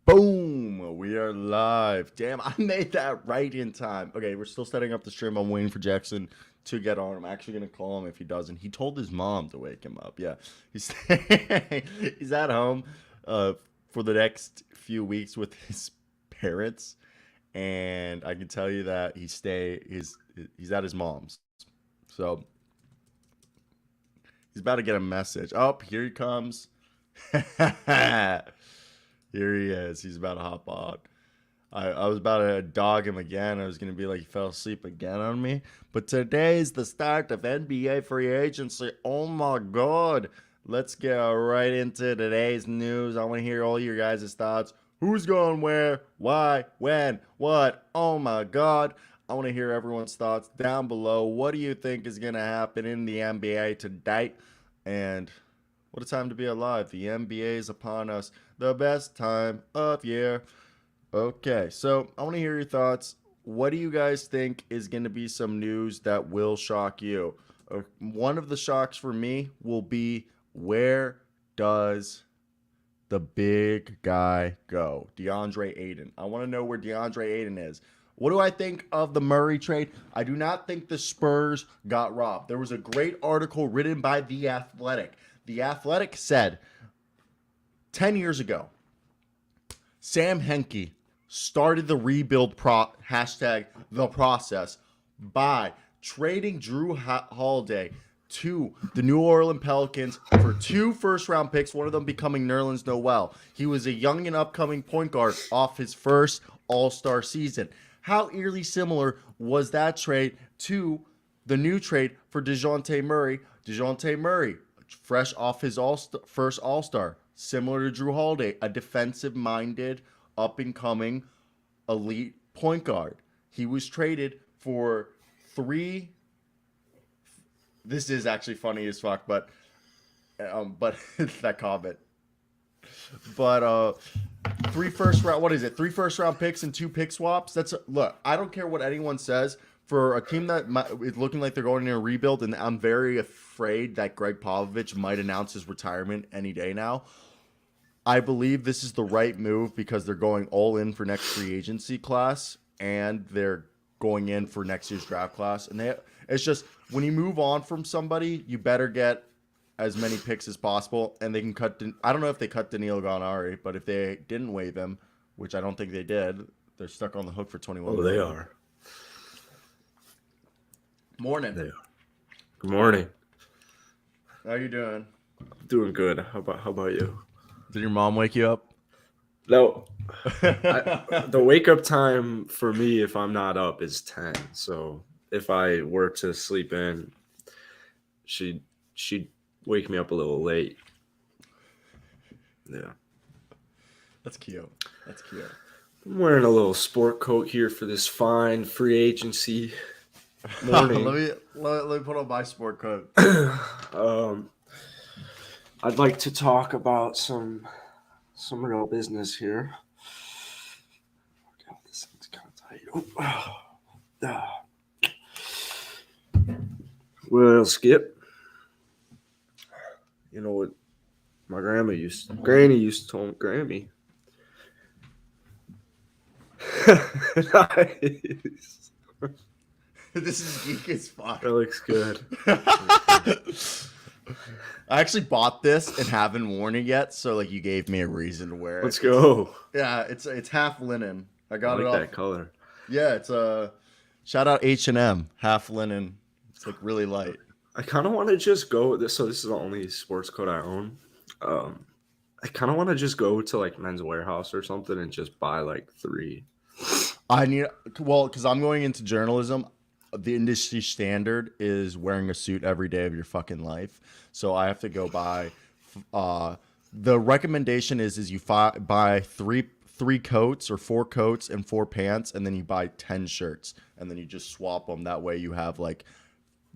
Boom! We are live. Damn, I made that right in time. Okay, we're still setting up the stream. I'm waiting for Jackson to get on. I'm actually gonna call him if he doesn't. He told his mom to wake him up. Yeah, he's he's at home uh, for the next few weeks with his parents, and I can tell you that he's at his mom's. So he's about to get a message. Oh, here he comes. Here he is. He's about to hop on. I was about to dog him again. I was going to be like, he fell asleep again on me. But today's the start of NBA free agency. Oh my God. Let's get right into today's news. I want to hear all your guys' thoughts. Who's going where? Why? When? What? Oh my God. I want to hear everyone's thoughts down below. What do you think is going to happen in the NBA tonight? And what a time to be alive. The NBA is upon us. The best time of year. Okay, so I want to hear your thoughts. What do you guys think is going to be some news that will shock you? One of the shocks for me will be, where does the big guy go? DeAndre Ayton. I want to know where DeAndre Ayton is. What do I think of the Murray trade? I do not think the Spurs got robbed. There was a great article written by The Athletic. The Athletic said 10 years ago, Sam Henke started the rebuild hashtag the process by trading Drew Holiday to the New Orleans Pelicans for 2 first-round picks, one of them becoming Nerlens Noel. He was a young and upcoming point guard off his first All-Star season. How eerily similar was that trade to the new trade for DeJounte Murray? DeJounte Murray, fresh off his first All-Star, similar to Drew Holiday, a defensive-minded, up-and-coming, elite point guard. He was traded for 3. This is actually funny as fuck, but that comment. But 3 first round. What is it? 3 first round picks and 2 pick swaps. Look. I don't care what anyone says. For a team that is looking like they're going in a rebuild, and I'm very afraid that Greg Popovich might announce his retirement any day now. I believe this is the right move because they're going all in for next free agency class, and they're going in for next year's draft class. And it's just, when you move on from somebody, you better get as many picks as possible, and they can cut. I don't know if they cut Danilo Gallinari, but if they didn't waive him, which I don't think they did, they're stuck on the hook for 21. Oh, they are. Morning. They are. Good morning. How you doing? Doing good. How about you? Did your mom wake you up? No. The wake up time for me, if I'm not up, is 10. So if I were to sleep in, she'd wake me up a little late. Yeah. That's cute. I'm wearing a little sport coat here for this fine free agency morning. let me put on my sport coat. I'd like to talk about some real business here. God, this thing's kind of tight. Well, Skip, you know what my Granny used to tell me, Grammy. Nice. This is geek as fuck. That looks good. I actually bought this and haven't worn it yet, so like you gave me a reason to wear it. Let's go. Yeah, it's half linen. I got I it like off. that color. Yeah, it's a shout out H&M, half linen. It's like really light. I kind of want to just go. So this is the only sports coat I own. I kind of want to just go to like Men's Warehouse or something and just buy like 3. Because I'm going into journalism. The industry standard is wearing a suit every day of your fucking life. So I have to go buy. The recommendation is you buy three coats or 4 coats and 4 pants, and then you buy 10 shirts, and then you just swap them. That way you have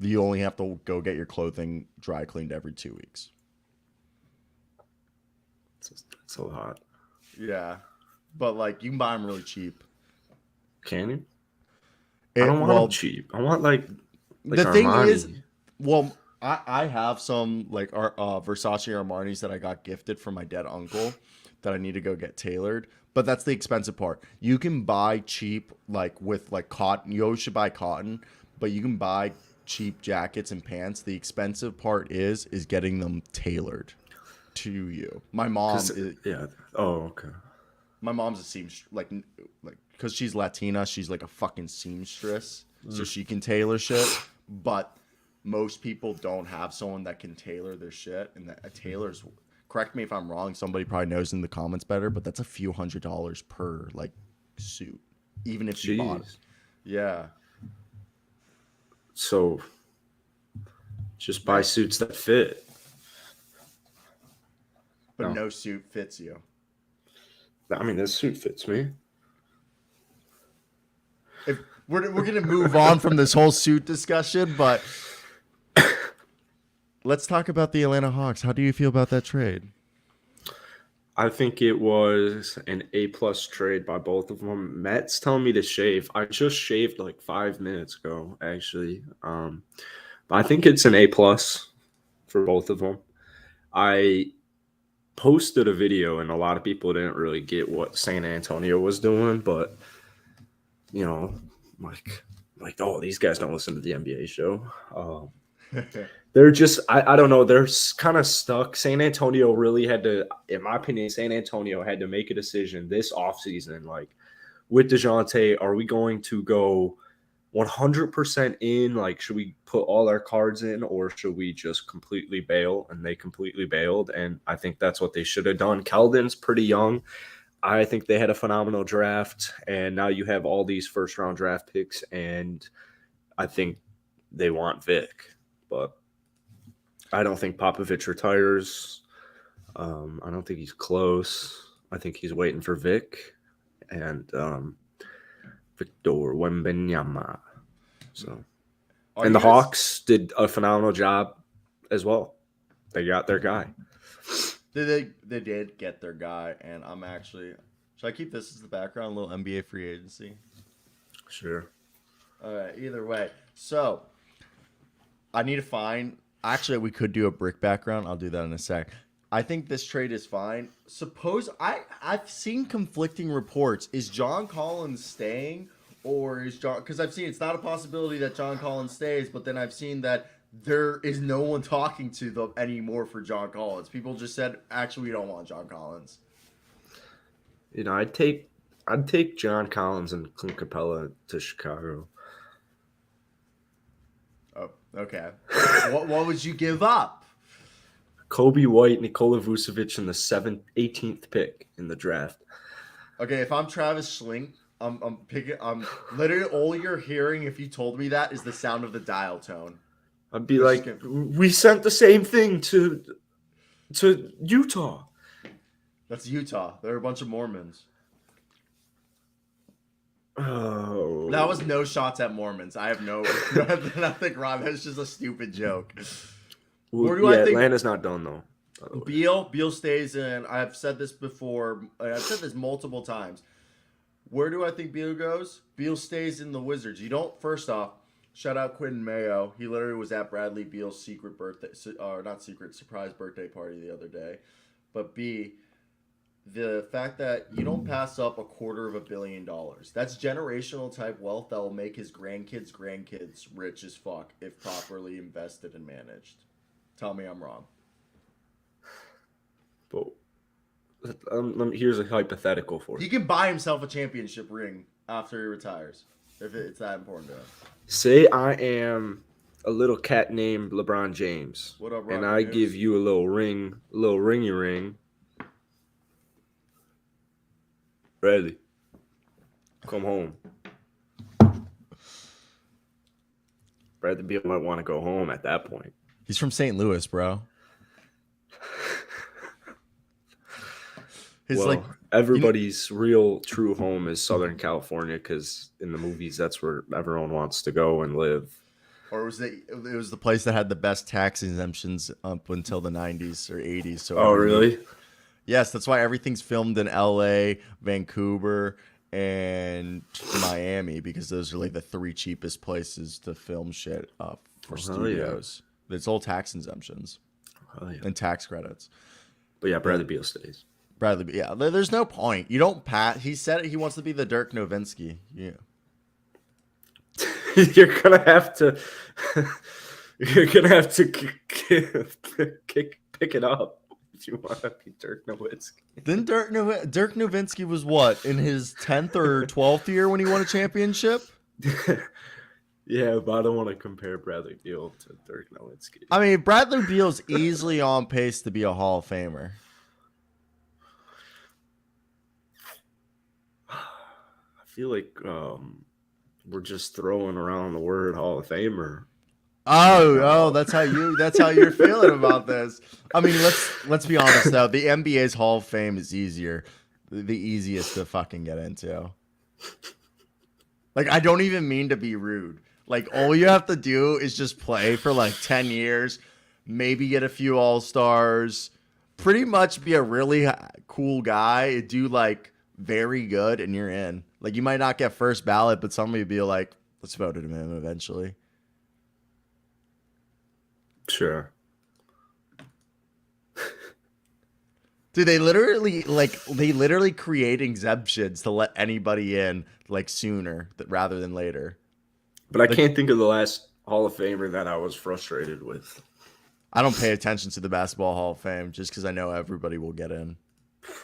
you only have to go get your clothing dry cleaned every 2 weeks. It's a lot. Yeah, but you can buy them really cheap. Can you? I don't want them cheap. I want like the Armani. Thing is, I have some Versace Armanis that I got gifted from my dead uncle. that I need to go get tailored. But that's the expensive part. You can buy cheap, like with like cotton. You always should buy cotton, but you can buy cheap jackets and pants. The expensive part is getting them tailored to you. My mom is, Yeah. Oh, okay. my mom's a seamstress, like because she's Latina, she's like a fucking seamstress, so she can tailor shit. But most people don't have someone that can tailor their shit, and that a tailor's. Correct me if I'm wrong. Somebody probably knows in the comments better, but that's a few $100s per like suit, even if you bought it. Yeah. So just buy suits that fit. But no suit fits you. I mean, this suit fits me. If we're gonna move on from this whole suit discussion, but let's talk about the Atlanta Hawks. How do you feel about that trade? I think it was an A+ trade by both of them. Matt's telling me to shave. I just shaved like 5 minutes ago, actually. But I think it's an A+ for both of them. I posted a video, and a lot of people didn't really get what San Antonio was doing, but you know, like, oh, these guys don't listen to the NBA show. They're just, I don't know, they're kind of stuck. San Antonio really had to, in my opinion, San Antonio had to make a decision this offseason, like, with DeJounte, are we going to go 100% in? Like, should we put all our cards in, or should we just completely bail? And they completely bailed, and I think that's what they should have done. Keldon's pretty young. I think they had a phenomenal draft, and now you have all these first-round draft picks, and I think they want Vic. But I don't think Popovich retires. I don't think he's close. I think he's waiting for Vic and Victor Wembanyama. So, and the Hawks did a phenomenal job as well. They got their guy. They did get their guy, and I'm actually. Should I keep this as the background? A little NBA free agency. Sure. All right. Either way, so I need to find. Actually, we could do a brick background. I'll do that in a sec. I think this trade is fine. Suppose I've seen conflicting reports. Is John Collins staying, or is John? Because I've seen it's not a possibility that John Collins stays, but then I've seen that there is no one talking to them anymore for John Collins. People just said, actually, we don't want John Collins. You know, I'd take John Collins and Clint Capella to Chicago. Oh, okay. What would you give up? Kobe White, Nikola Vucevic, and the 18th pick in the draft. Okay, if I'm Travis Schlenk, I'm picking. I'm literally all you're hearing if you told me that is the sound of the dial tone. I'd be like, we sent the same thing to Utah. That's Utah. They're a bunch of Mormons. Oh. That was no shots at Mormons. I have nothing wrong. That's just a stupid joke. Where do I think Atlanta's not done though? Beal stays in. I've said this before. I've said this multiple times. Where do I think Beal goes? Beal stays in the Wizards. You don't. First off, shout out Quentin Mayo. He literally was at Bradley Beal's surprise birthday party the other day. But B, the fact that you don't pass up $250 million. That's generational type wealth that will make his grandkids rich as fuck if properly invested and managed. Tell me I'm wrong. But here's a hypothetical for you. He can buy himself a championship ring after he retires, if it's that important to him. Say I am a little cat named LeBron James, what up, and I give you a little ringy ring. Bradley, come home. Bradley Beal might want to go home at that point. He's from St. Louis, bro. Everybody's real true home is Southern California because in the movies that's where everyone wants to go and live. Or it was the place that had the best tax exemptions up until the 90s or 80s. So really? Yes, that's why everything's filmed in LA, Vancouver, and Miami, because those are like the 3 cheapest places to film shit for studios. Yeah. It's all tax exemptions and tax credits. But yeah, Bradley Beal stays. Bradley, yeah, there's no point. You don't pat. He said he wants to be the Dirk Nowitzki. Yeah. You're gonna have to. You're gonna have to pick it up if you want to be Dirk Nowitzki. Then Dirk Nowitzki was what, in his 10th or 12th year when he won a championship? Yeah, but I don't want to compare Bradley Beal to Dirk Nowitzki. I mean, Bradley Beal's easily on pace to be a Hall of Famer. I feel like we're just throwing around the word Hall of Famer. Oh, that's how you're feeling about this. I mean, let's be honest though. The NBA's Hall of Fame is the easiest to fucking get into. Like, I don't even mean to be rude. Like, all you have to do is just play for like 10 years, maybe get a few All-Stars, pretty much be a really cool guy, do like very good, and you're in. Like, you might not get first ballot, but somebody will be like, let's vote him in eventually. Sure. Dude, they literally create exemptions to let anybody in like sooner rather than later. But I can't think of the last Hall of Famer that I was frustrated with. I don't pay attention to the Basketball Hall of Fame just because I know everybody will get in.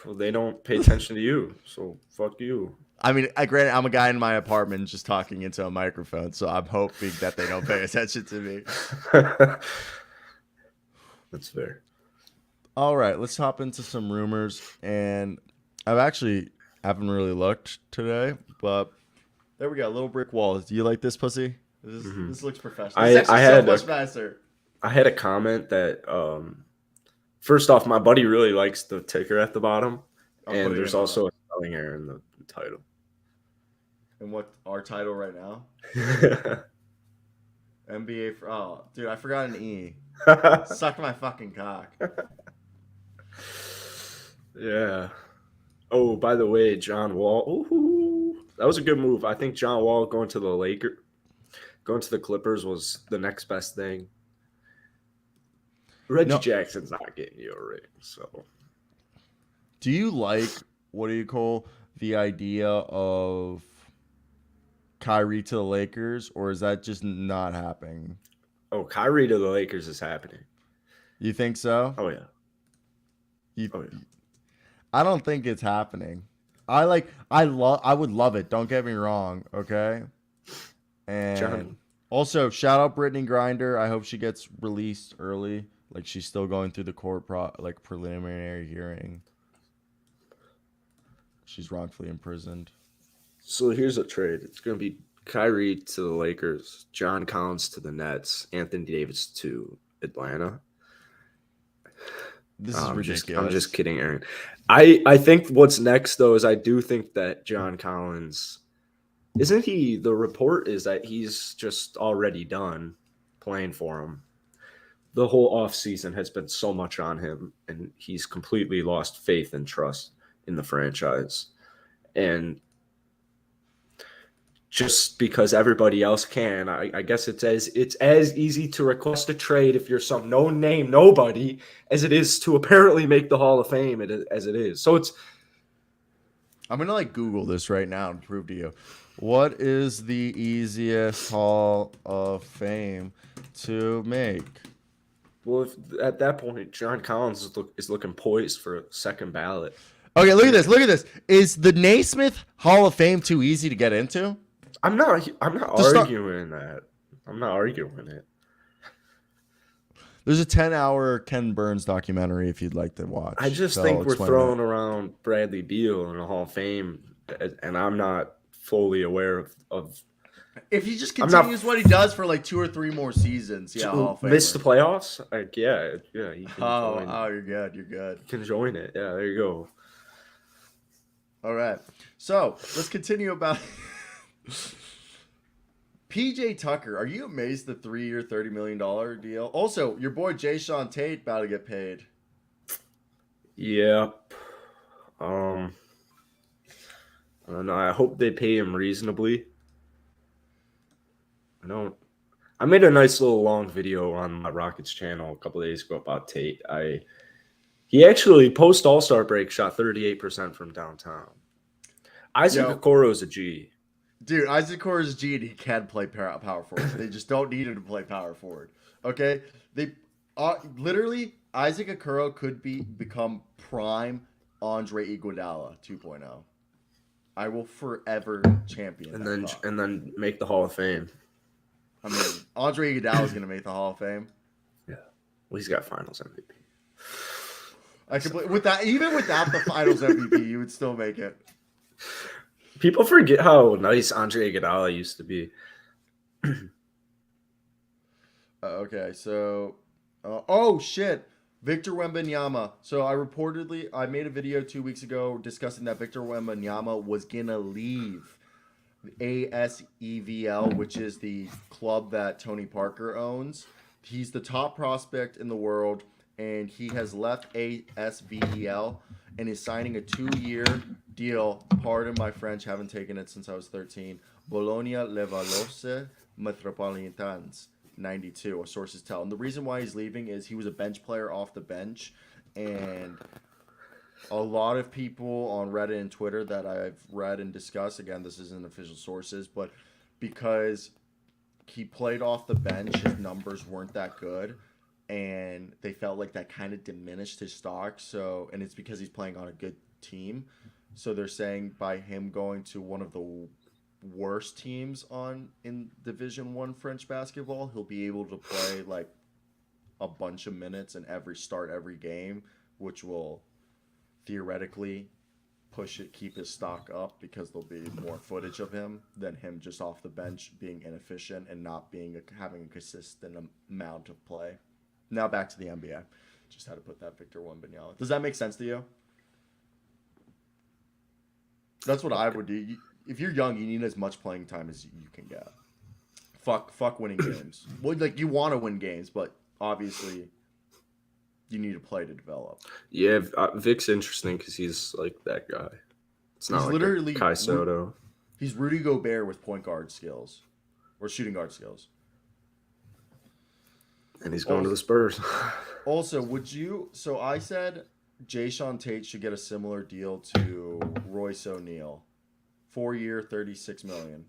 Well, they don't pay attention to you, so fuck you. I mean, granted, I'm a guy in my apartment just talking into a microphone, so I'm hoping that they don't pay attention to me. That's fair. All right, let's hop into some rumors. And haven't really looked today, but there we go. Little brick walls. Do you like this, pussy? This looks professional. I had much faster. I had a comment that first off, my buddy really likes the ticker at the bottom, and there's also a spelling error in the title. And what our title right now? NBA. Dude, I forgot an E. Suck my fucking cock. Yeah. Oh, by the way, John Wall. Ooh, that was a good move. I think John Wall going to the Clippers was the next best thing. Reggie Jackson's not getting you a ring, so. Do you like the idea of Kyrie to the Lakers, or is that just not happening? Oh, Kyrie to the Lakers is happening. You think so? Oh yeah. I don't think it's happening. I would love it. Don't get me wrong, okay? And also, shout out Brittany Griner. I hope she gets released early. Like, she's still going through the court preliminary hearing. She's wrongfully imprisoned. So here's a trade. It's going to be Kyrie to the Lakers, John Collins to the Nets, Anthony Davis to Atlanta. This is ridiculous. I'm just kidding, Aaron. I think what's next, though, is I do think that John Collins, isn't he, the report is that he's just already done playing for him. The whole offseason has been so much on him, and he's completely lost faith and trust in the franchise. And just because everybody else can, I guess it's as easy to request a trade if you're some no-name nobody as it is to apparently make the Hall of Fame as it is. So I'm going to Google this right now and prove to you. What is the easiest Hall of Fame to make? Well, if at that point, John Collins is looking poised for a second ballot. Okay, look at this. Is the Naismith Hall of Fame too easy to get into? I'm not arguing that. I'm not arguing it. There's a 10-hour Ken Burns documentary if you'd like to watch. I just think we're throwing around Bradley Beal in the Hall of Fame, and I'm not fully aware of. If he just continues what he does for 2 or 3 more seasons, Hall of Famer. Miss the playoffs? Yeah. He can join. You're good. You can join it. Yeah, there you go. All right. So let's continue about PJ Tucker. Are you amazed the 3-year, $30 million deal? Also, your boy Jay Sean Tate about to get paid. Yep. I don't know. I hope they pay him reasonably. I made a nice little long video on my Rockets channel a couple days ago about Tate. He actually, post All-Star break, shot 38% from downtown. Isaac Yo. Okoro is a G. Dude, Isaac Okoro is G and he can play power forward. They just don't need him to play power forward. Okay? They literally Isaac Okoro could become prime Andre Iguodala 2.0. I will forever champion And that then thought. and then make the Hall of Fame. I mean, Andre Iguodala is gonna make the Hall of Fame. Yeah. Well, he's got Finals MVP. I could with that, even without the Finals MVP, you would still make it. People forget how nice Andre Iguodala used to be. Okay, so oh shit, Victor Wembanyama. So I made a video 2 weeks ago discussing that Victor Wembanyama was gonna leave ASEVL, which is the club that Tony Parker owns. He's the top prospect in the world, and he has left ASVEL and is signing a 2-year deal. Pardon my French, haven't taken it since I was 13. Bologna Levalloise Metropolitans 92, or sources tell. And the reason why he's leaving is he was a bench player off the bench, and a lot of people on Reddit and Twitter that I've read and discussed, again, this isn't official sources, but because he played off the bench, his numbers weren't that good, and they felt like that kind of diminished his stock. So, and it's because he's playing on a good team. So they're saying by him going to one of the worst teams in Division 1 French basketball, he'll be able to play like a bunch of minutes and start every game, which will theoretically keep his stock up, because there'll be more footage of him than him just off the bench being inefficient and not having a consistent amount of play. Now back to the NBA. Just had to put that Victor Wembanyama. Does that make sense to you? That's what I would do. If you're young, you need as much playing time as you can get. Fuck winning games. Well, like, you want to win games, but obviously you need to play to develop. Yeah, Vic's interesting because he's like that guy. It's not He's like literally Kai Soto. He's Rudy Gobert with point guard skills or shooting guard skills. And he's going to the Spurs. Also, so I said Jayshawn Tate should get a similar deal to Royce O'Neal. 4-year, $36 million.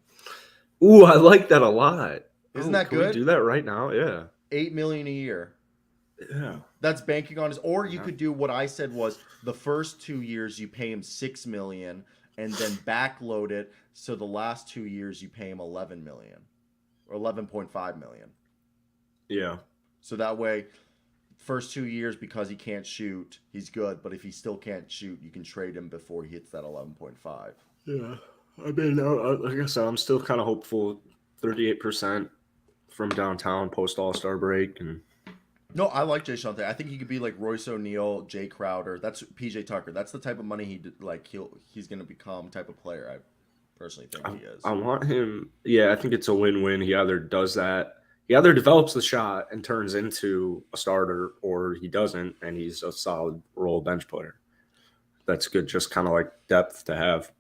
Ooh, I like that a lot. Isn't that can good? We do that right now? Yeah. $8 million a year. Yeah. That's banking on his. Or you could do what I said was the first 2 years you pay him $6 million and then backload it, so the last 2 years you pay him $11 million or $11.5 million. Yeah. So that way, first 2 years, because he can't shoot, he's good. But if he still can't shoot, you can trade him before he hits that 11.5. Yeah. I mean, like I said, I'm still kind of hopeful. 38% from downtown post All-Star break. And no, I like Jayshawn Tate. I think he could be like Royce O'Neal, Jay Crowder. That's PJ Tucker. That's the type of money he's going to become type of player. I personally think he is. I want him. Yeah, I think it's a win-win. He either does that. He either develops the shot and turns into a starter, or he doesn't, and he's a solid role bench player. That's good, just kind of like depth to have.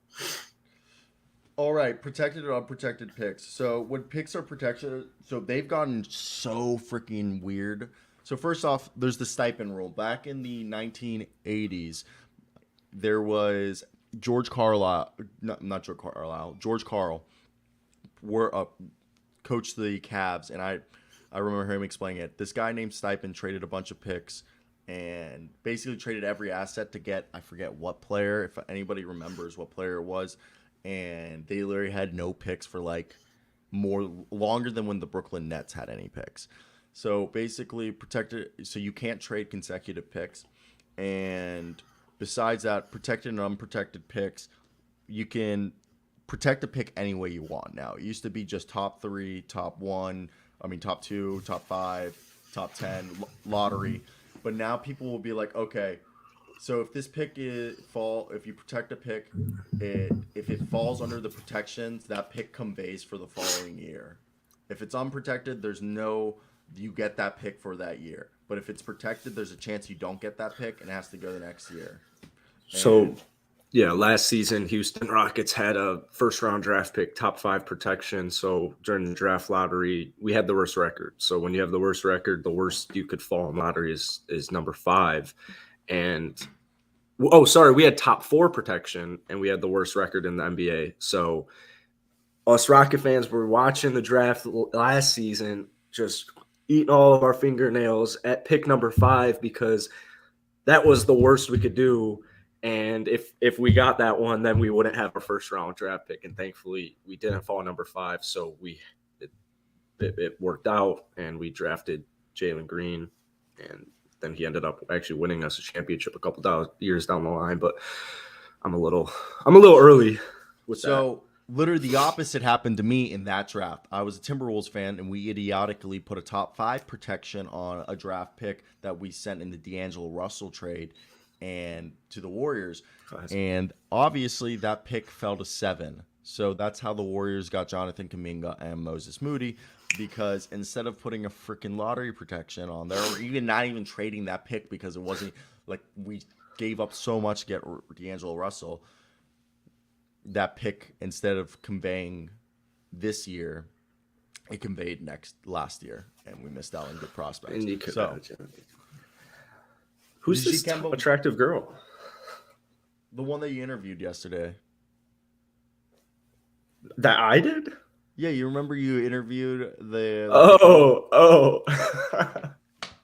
All right, protected or unprotected picks. So when picks are protected, so they've gotten so freaking weird. So first off, there's the stipend rule. Back in the 1980s, there was George Carl, coached the Cavs, and I remember him explaining it. This guy named Stipend traded a bunch of picks and basically traded every asset to get, I forget what player, if anybody remembers what player it was, and they literally had no picks for like longer than when the Brooklyn Nets had any picks. So basically protected, so you can't trade consecutive picks. And besides that, protected and unprotected picks, you can protect a pick any way you want now. It used to be just top 3, top 2, top 5, top 10, lottery. But now people will be like, okay, so if this pick if you protect a pick, if it falls under the protections, that pick conveys for the following year. If it's unprotected, you get that pick for that year. But if it's protected, there's a chance you don't get that pick and it has to go the next year. Yeah, last season, Houston Rockets had a first-round draft pick, top 5 protection. So during the draft lottery, we had the worst record. So when you have the worst record, the worst you could fall in lottery is number 5. And oh, sorry, we had top 4 protection, and we had the worst record in the NBA. So us Rocket fans were watching the draft last season, just eating all of our fingernails at pick number 5 because that was the worst we could do. And if we got that one, then we wouldn't have a first round draft pick. And thankfully, we didn't fall number 5, so it worked out, and we drafted Jalen Green, and then he ended up actually winning us a championship a couple years down the line. But I'm a little early with that. So literally the opposite happened to me in that draft. I was a Timberwolves fan, and we idiotically put a top 5 protection on a draft pick that we sent in the D'Angelo Russell trade and to the Warriors. And obviously that pick fell to 7. So that's how the Warriors got Jonathan Kuminga and Moses Moody, because instead of putting a freaking lottery protection on there, or even not even trading that pick because it wasn't like we gave up so much to get D'Angelo Russell, that pick, instead of conveying this year, it conveyed last year, and we missed out on good prospects. And you could imagine. Who's this attractive girl? The one that you interviewed yesterday. That I did? Yeah, you remember you interviewed the. Oh.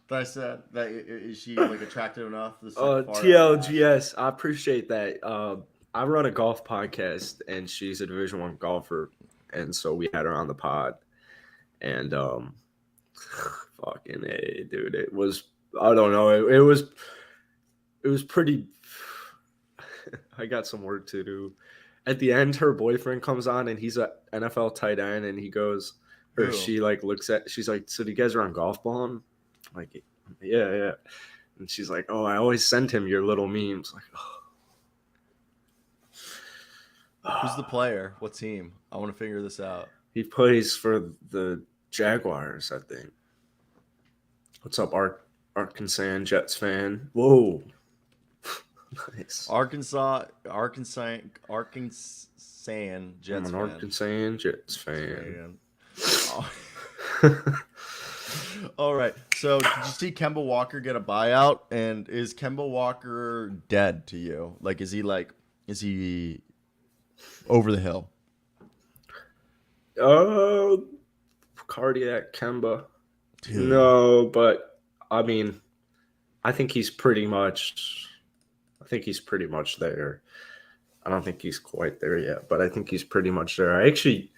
That I said that is she like attractive enough? TLGS. I appreciate that. I run a golf podcast, and she's a Division I golfer, and so we had her on the pod, and fucking A, dude, it was, I don't know, it was pretty. I got some work to do. At the end, her boyfriend comes on, and he's an NFL tight end, and he goes, or she like looks at, she's like, so do you guys run golf ball? I'm like, yeah. And she's like, oh, I always send him your little memes. Like, oh. Who's the player? What team? I want to figure this out. He plays for the Jaguars, I think. What's up, Arkansas Jets fan? Whoa. Nice. Arkansas Jets I'm an fan. Arkansas Jets fan. All right. So did you see Kemba Walker get a buyout? And is Kemba Walker dead to you? Like, is he over the hill? Oh, cardiac Kemba. Dude. No, but I mean, I think he's pretty much there. I don't think he's quite there yet, but I think he's pretty much there. I actually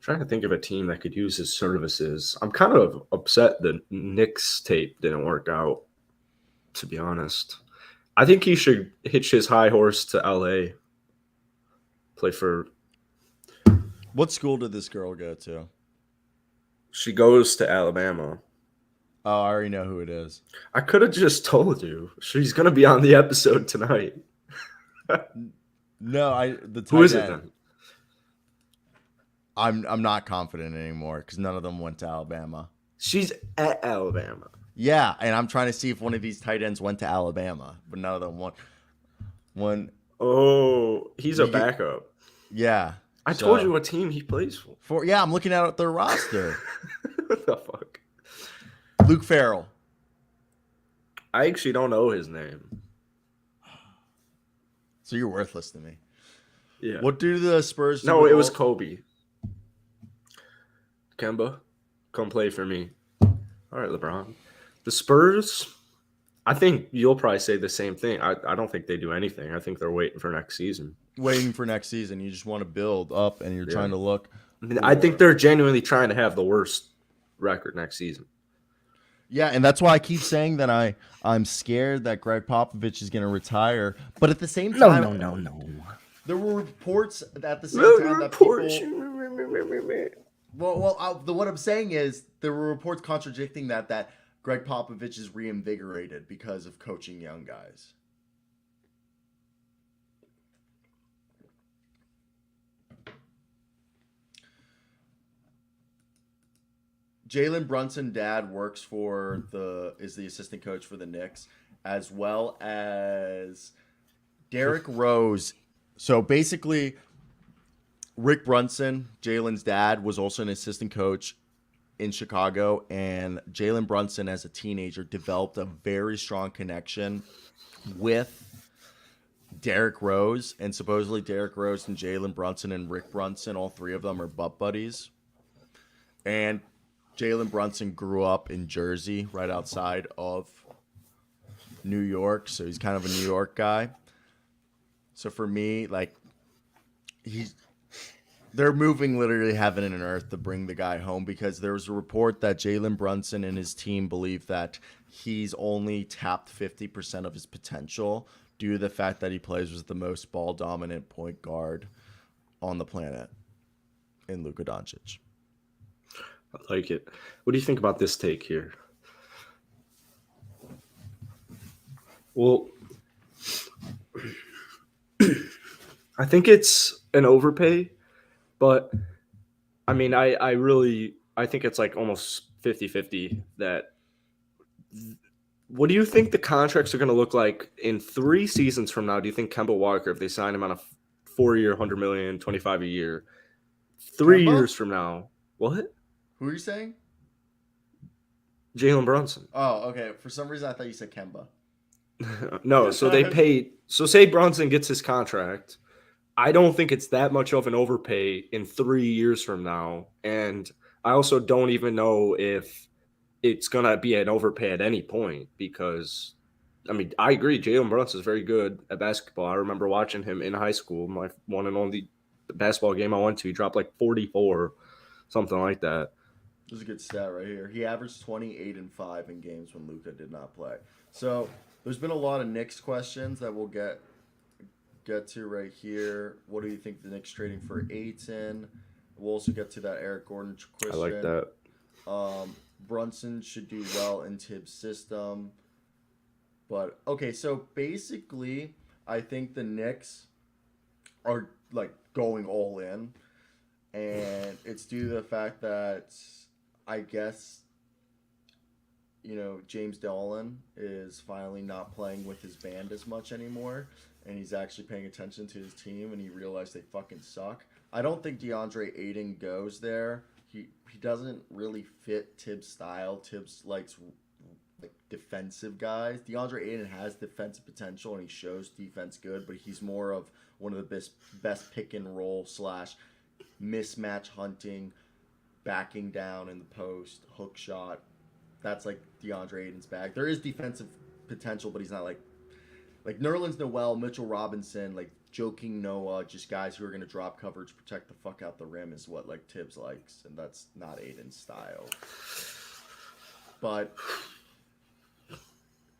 trying to think of a team that could use his services. I'm kind of upset the Knicks tape didn't work out, to be honest. I think he should hitch his high horse to LA. Play for. What school did this girl go to? She goes to Alabama. Oh, I already know who it is. I could have just told you. She's going to be on the episode tonight. No, Who is it then? I'm not confident anymore because none of them went to Alabama. She's at Alabama. Yeah, and I'm trying to see if one of these tight ends went to Alabama, but none of them won. Oh, he's a backup. Yeah. I told you what team he plays for. Yeah, I'm looking at their roster. What the fuck? Luke Farrell. I actually don't know his name. So you're worthless to me. Yeah. What do the Spurs do? No, it was Kobe. Kemba, come play for me. All right, LeBron. The Spurs, I think you'll probably say the same thing. I don't think they do anything. I think they're waiting for next season. Waiting for next season. You just want to build up, and you're trying to look. I think they're genuinely trying to have the worst record next season. Yeah, and that's why I keep saying that I'm scared that Greg Popovich is going to retire. But at the same time, No. There were reports at the same time that people. What I'm saying is there were reports contradicting that Greg Popovich is reinvigorated because of coaching young guys. Jalen Brunson dad is the assistant coach for the Knicks, as well as Derrick Rose. So basically, Rick Brunson, Jalen's dad, was also an assistant coach in Chicago, and Jalen Brunson, as a teenager, developed a very strong connection with Derrick Rose, and supposedly Derrick Rose and Jalen Brunson and Rick Brunson, all three of them are butt buddies. And Jalen Brunson grew up in Jersey, right outside of New York, so he's kind of a New York guy. So for me, like, they're moving literally heaven and earth to bring the guy home, because there was a report that Jalen Brunson and his team believe that he's only tapped 50% of his potential due to the fact that he plays with the most ball dominant point guard on the planet in Luka Doncic. I like it. What do you think about this take here? Well, I think it's an overpay, but I mean, I think it's like almost 50-50 that. What do you think the contracts are going to look like in 3 seasons from now? Do you think Kemba Walker, if they sign him on a 4-year, $100 million, 25 a year, 3 Kemba? years from now, what? Who are you saying? Jalen Brunson. Oh, okay. For some reason, I thought you said Kemba. No, so they paid. So say Brunson gets his contract. I don't think it's that much of an overpay in 3 years from now. And I also don't even know if it's going to be an overpay at any point, because, I mean, I agree. Jalen Brunson is very good at basketball. I remember watching him in high school. My one and only basketball game I went to, he dropped like 44, something like that. There's a good stat right here. He averaged 28 and 5 in games when Luka did not play. So there's been a lot of Knicks questions that we'll get to right here. What do you think the Knicks trading for Ayton? We'll also get to that Eric Gordon question. I like that. Brunson should do well in Tibbs' system. But, okay, so basically, I think the Knicks are, like, going all in. And it's due to the fact that, I guess, you know, James Dolan is finally not playing with his band as much anymore. And he's actually paying attention to his team, and he realized they fucking suck. I don't think DeAndre Ayton goes there. He doesn't really fit Tibbs' style. Tibbs likes like defensive guys. DeAndre Ayton has defensive potential, and he shows defense good, but he's more of one of the best pick and roll / mismatch hunting, backing down in the post, hook shot. That's like DeAndre Ayton's bag. There is defensive potential, but he's not like Nerlens Noel, Mitchell Robinson, like Joakim Noah, just guys who are going to drop coverage, protect the fuck out the rim is what like Tibbs likes, and that's not Ayton's style. But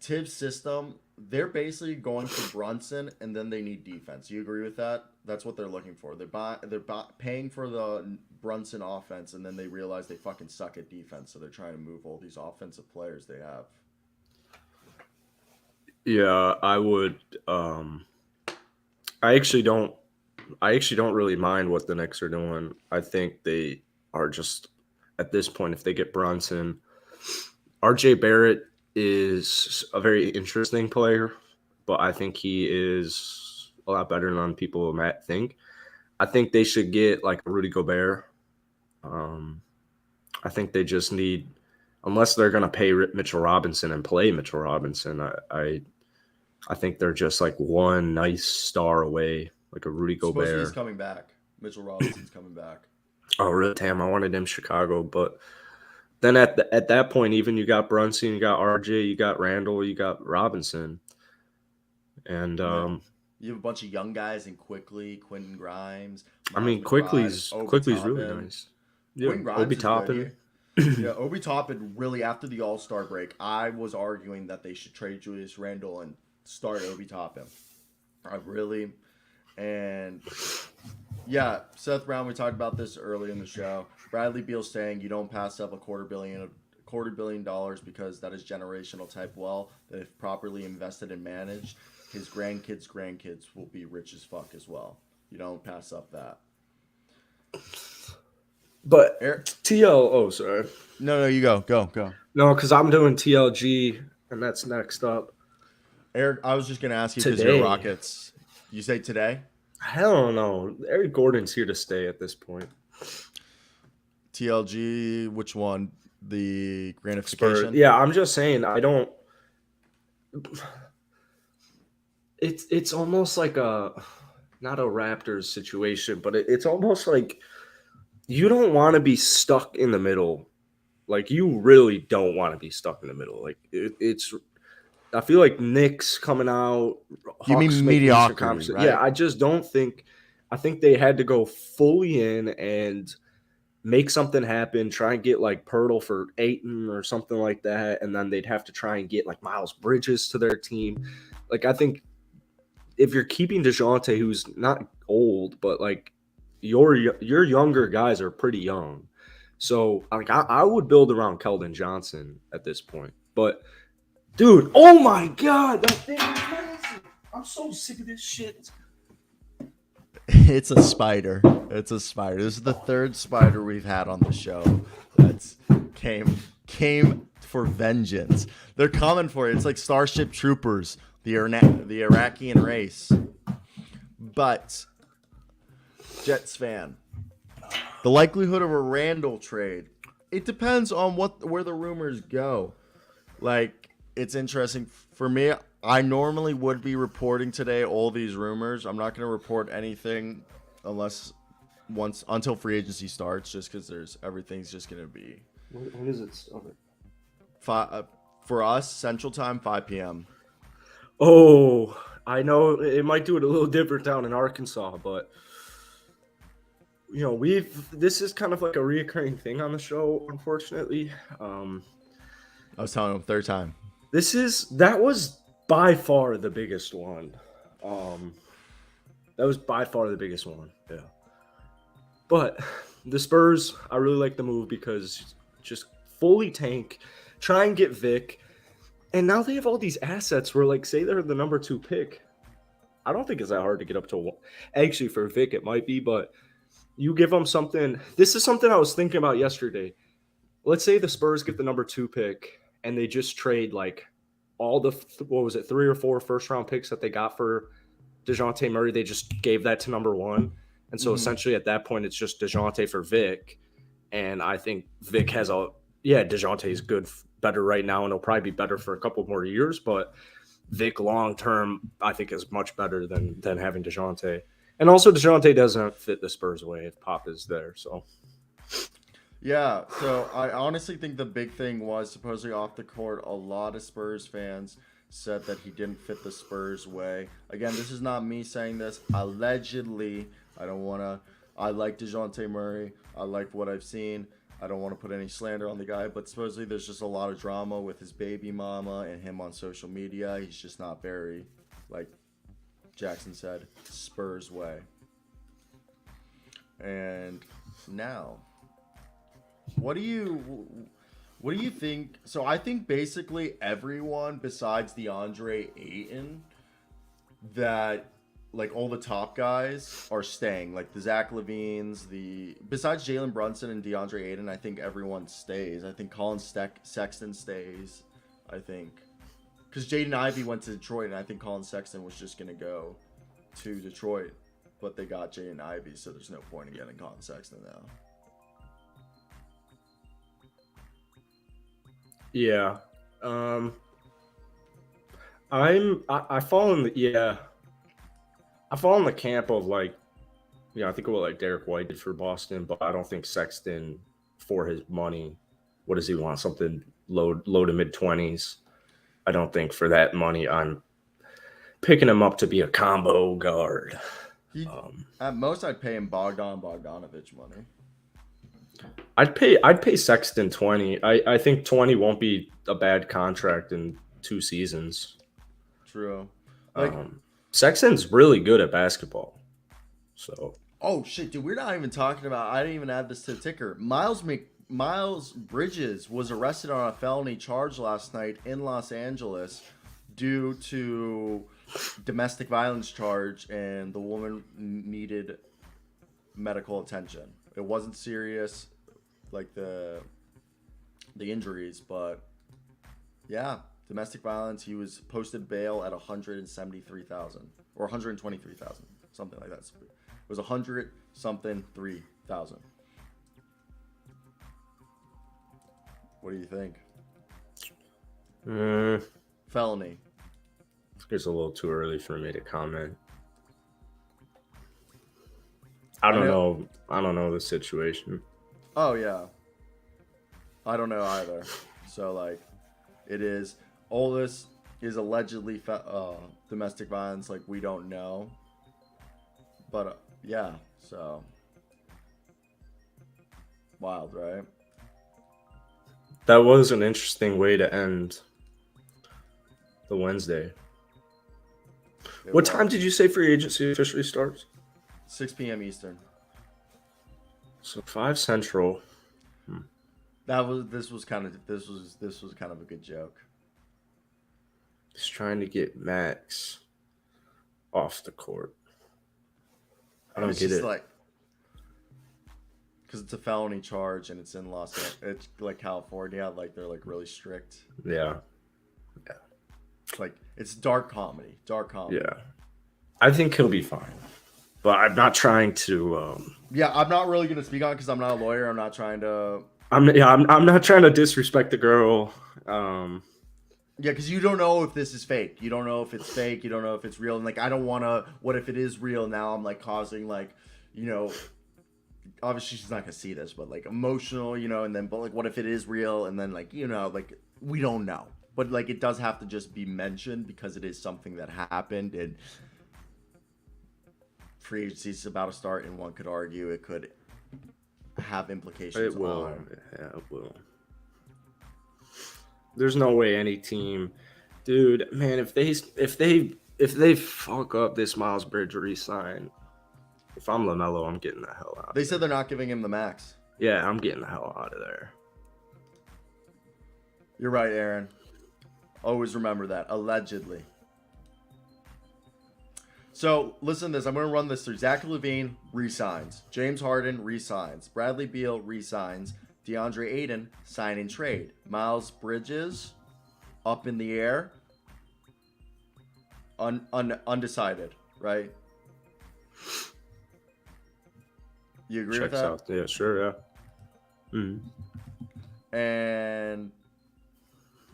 Tibbs' system, they're basically going for Brunson, and then they need defense. You agree with that? That's what they're looking for. They're paying for the Brunson offense, and then they realize they fucking suck at defense, so they're trying to move all these offensive players they have. Yeah, I would. I actually don't really mind what the Knicks are doing. I think they are just, at this point, if they get Brunson, RJ Barrett is a very interesting player, but I think he is a lot better than people might think. I think they should get like Rudy Gobert. I think they just need, unless they're going to pay Mitchell Robinson and play Mitchell Robinson, I think they're just like one nice star away, like a Rudy Gobert. Supposedly he's coming back. Mitchell Robinson's coming back. Oh, really? Damn, I wanted him Chicago, but then at that point, even you got Brunson, you got RJ, you got Randall, you got Robinson, and you have a bunch of young guys in Quickly, Quentin Grimes. I mean, Quickly's really nice. Yeah, Obi Toppin. Yeah, Obi Toppin really, after the All-Star break, I was arguing that they should trade Julius Randle and start Obi Toppin. And yeah, Seth Brown, we talked about this earlier in the show. Bradley Beal saying you don't pass up $250 million because that is generational type wealth that if properly invested and managed, his grandkids will be rich as fuck as well. You don't pass up that. But sorry. No, you go. No, because I'm doing TLG, and that's next up. Eric, I was just going to ask you because you're Rockets. You say today? Hell no. Eric Gordon's here to stay at this point. TLG, which one? The Spurs. gratification? Yeah, I'm just saying I don't. It's almost like a not a Raptors situation, but it's almost like you don't want to be stuck in the middle. Like you really don't want to be stuck in the middle. Like it's. I feel like Knicks coming out, You Hawks mean making Eastern mediocrity, Conference. Yeah, right? I just don't think. I think they had to go fully in and make something happen. Try and get like Pirtle for Aiton or something like that, and then they'd have to try and get like Miles Bridges to their team. Like I think if you're keeping DeJounte, who's not old, but like your younger guys are pretty young, so like I would build around Keldon Johnson at this point. But dude, oh my god, that thing is massive. I'm so sick of this shit. It's a spider. It's a spider. This is the third spider we've had on the show that's came for vengeance. They're coming for it. It's like Starship Troopers, the Iraqian race. But Jets fan, the likelihood of a Randall trade, it depends on where the rumors go. Like, it's interesting for me. I normally would be reporting today all these rumors. I'm not going to report anything until free agency starts, just because everything's just going to be. When does it start? For us, Central Time, 5 p.m. Oh, I know it might do it a little different down in Arkansas, but you know this is kind of like a reoccurring thing on the show, unfortunately. I was telling him third time. That was by far the biggest one. That was by far the biggest one. Yeah. But the Spurs, I really like the move because just fully tank, try and get Vic. And now they have all these assets where, like, say they're the number 2 pick. I don't think it's that hard to get up to one. Actually, for Vic, it might be, but you give them something. This is something I was thinking about yesterday. Let's say the Spurs get the number 2 pick and they just trade, like, all the, 3 or 4 first-round picks that they got for DeJounte Murray. They just gave that to number 1. And so essentially at that point, it's just DeJounte for Vic. And I think Vic has DeJounte is good, better right now, and he'll probably be better for a couple more years. But Vic long term, I think, is much better than having DeJounte. And also, DeJounte doesn't fit the Spurs way if Pop is there. So, yeah. So I honestly think the big thing was supposedly off the court. A lot of Spurs fans said that he didn't fit the Spurs way. Again, this is not me saying this. Allegedly, I like DeJounte Murray. I like what I've seen. I don't want to put any slander on the guy, but supposedly there's just a lot of drama with his baby mama and him on social media. He's just not very, like Jackson said, Spurs way. And now, what do you think? So I think basically everyone besides DeAndre Ayton, that like all the top guys are staying, like the Zach Levines, besides Jalen Brunson and DeAndre Ayton, I think everyone stays. I think Colin Sexton stays, I think. Because Jaden Ivey went to Detroit, and I think Colin Sexton was just going to go to Detroit. But they got Jaden Ivey, so there's no point in getting Colin Sexton now. yeah. I fall in the camp of like, I think what like Derek White did for Boston, but I don't think Sexton for his money. What does he want? Something low to mid 20s. I don't think for that money I'm picking him up to be a combo guard. At most, I'd pay him Bogdanovich money. I'd pay Sexton 20. I think 20 won't be a bad contract in 2 seasons. True. Sexton's really good at basketball. So. Oh shit, dude! We're not even talking about. I didn't even add this to the ticker. Miles Bridges was arrested on a felony charge last night in Los Angeles due to domestic violence charge, and the woman needed medical attention. It wasn't serious, like the injuries, but yeah, domestic violence. He was posted bail at $173,000 or $123,000, something like that. It was $100-something 3,000. What do you think? Mm, Felony. it's a little too early for me to comment. I don't know. I don't know the situation. Oh yeah. I don't know either. So like, it is. All this is allegedly domestic violence. Like we don't know. But yeah. So wild, right? That was an interesting way to end the Wednesday. What time did you say free agency officially starts? 6 p.m. Eastern. So 5 Central. This was kind of a good joke. Just trying to get Max off the court. I don't get it. Like, because it's a felony charge and it's in it's like California, like they're like really strict. Yeah. Like it's dark comedy. Yeah. I think he'll be fine. But I'm not trying to Yeah, I'm not really gonna speak on it because I'm not a lawyer. I'm not trying to I'm not trying to disrespect the girl. Yeah, because you don't know if this is fake. You don't know if it's fake. You don't know if it's real. And like, I don't want to. What if it is real? Now I'm like causing like, obviously she's not gonna see this, but like emotional, and then but like, what if it is real? And then like, like we don't know. But like, it does have to just be mentioned because it is something that happened and free agency is about to start, and one could argue it could have implications. It will. Yeah, it will. There's no way any team, dude. Man, if they fuck up this Miles Bridge re-sign, if I'm LaMelo, I'm getting the hell out. They said they're not giving him the max. Yeah, I'm getting the hell out of there. You're right, Aaron. Always remember that. Allegedly. So listen to this. I'm going to run this through. Zach LaVine resigns. James Harden resigns. Bradley Beal resigns. DeAndre Ayton, sign and trade. Miles Bridges, up in the air. Undecided, right? You agree with that? Out. Yeah, sure, yeah. Mm-hmm. And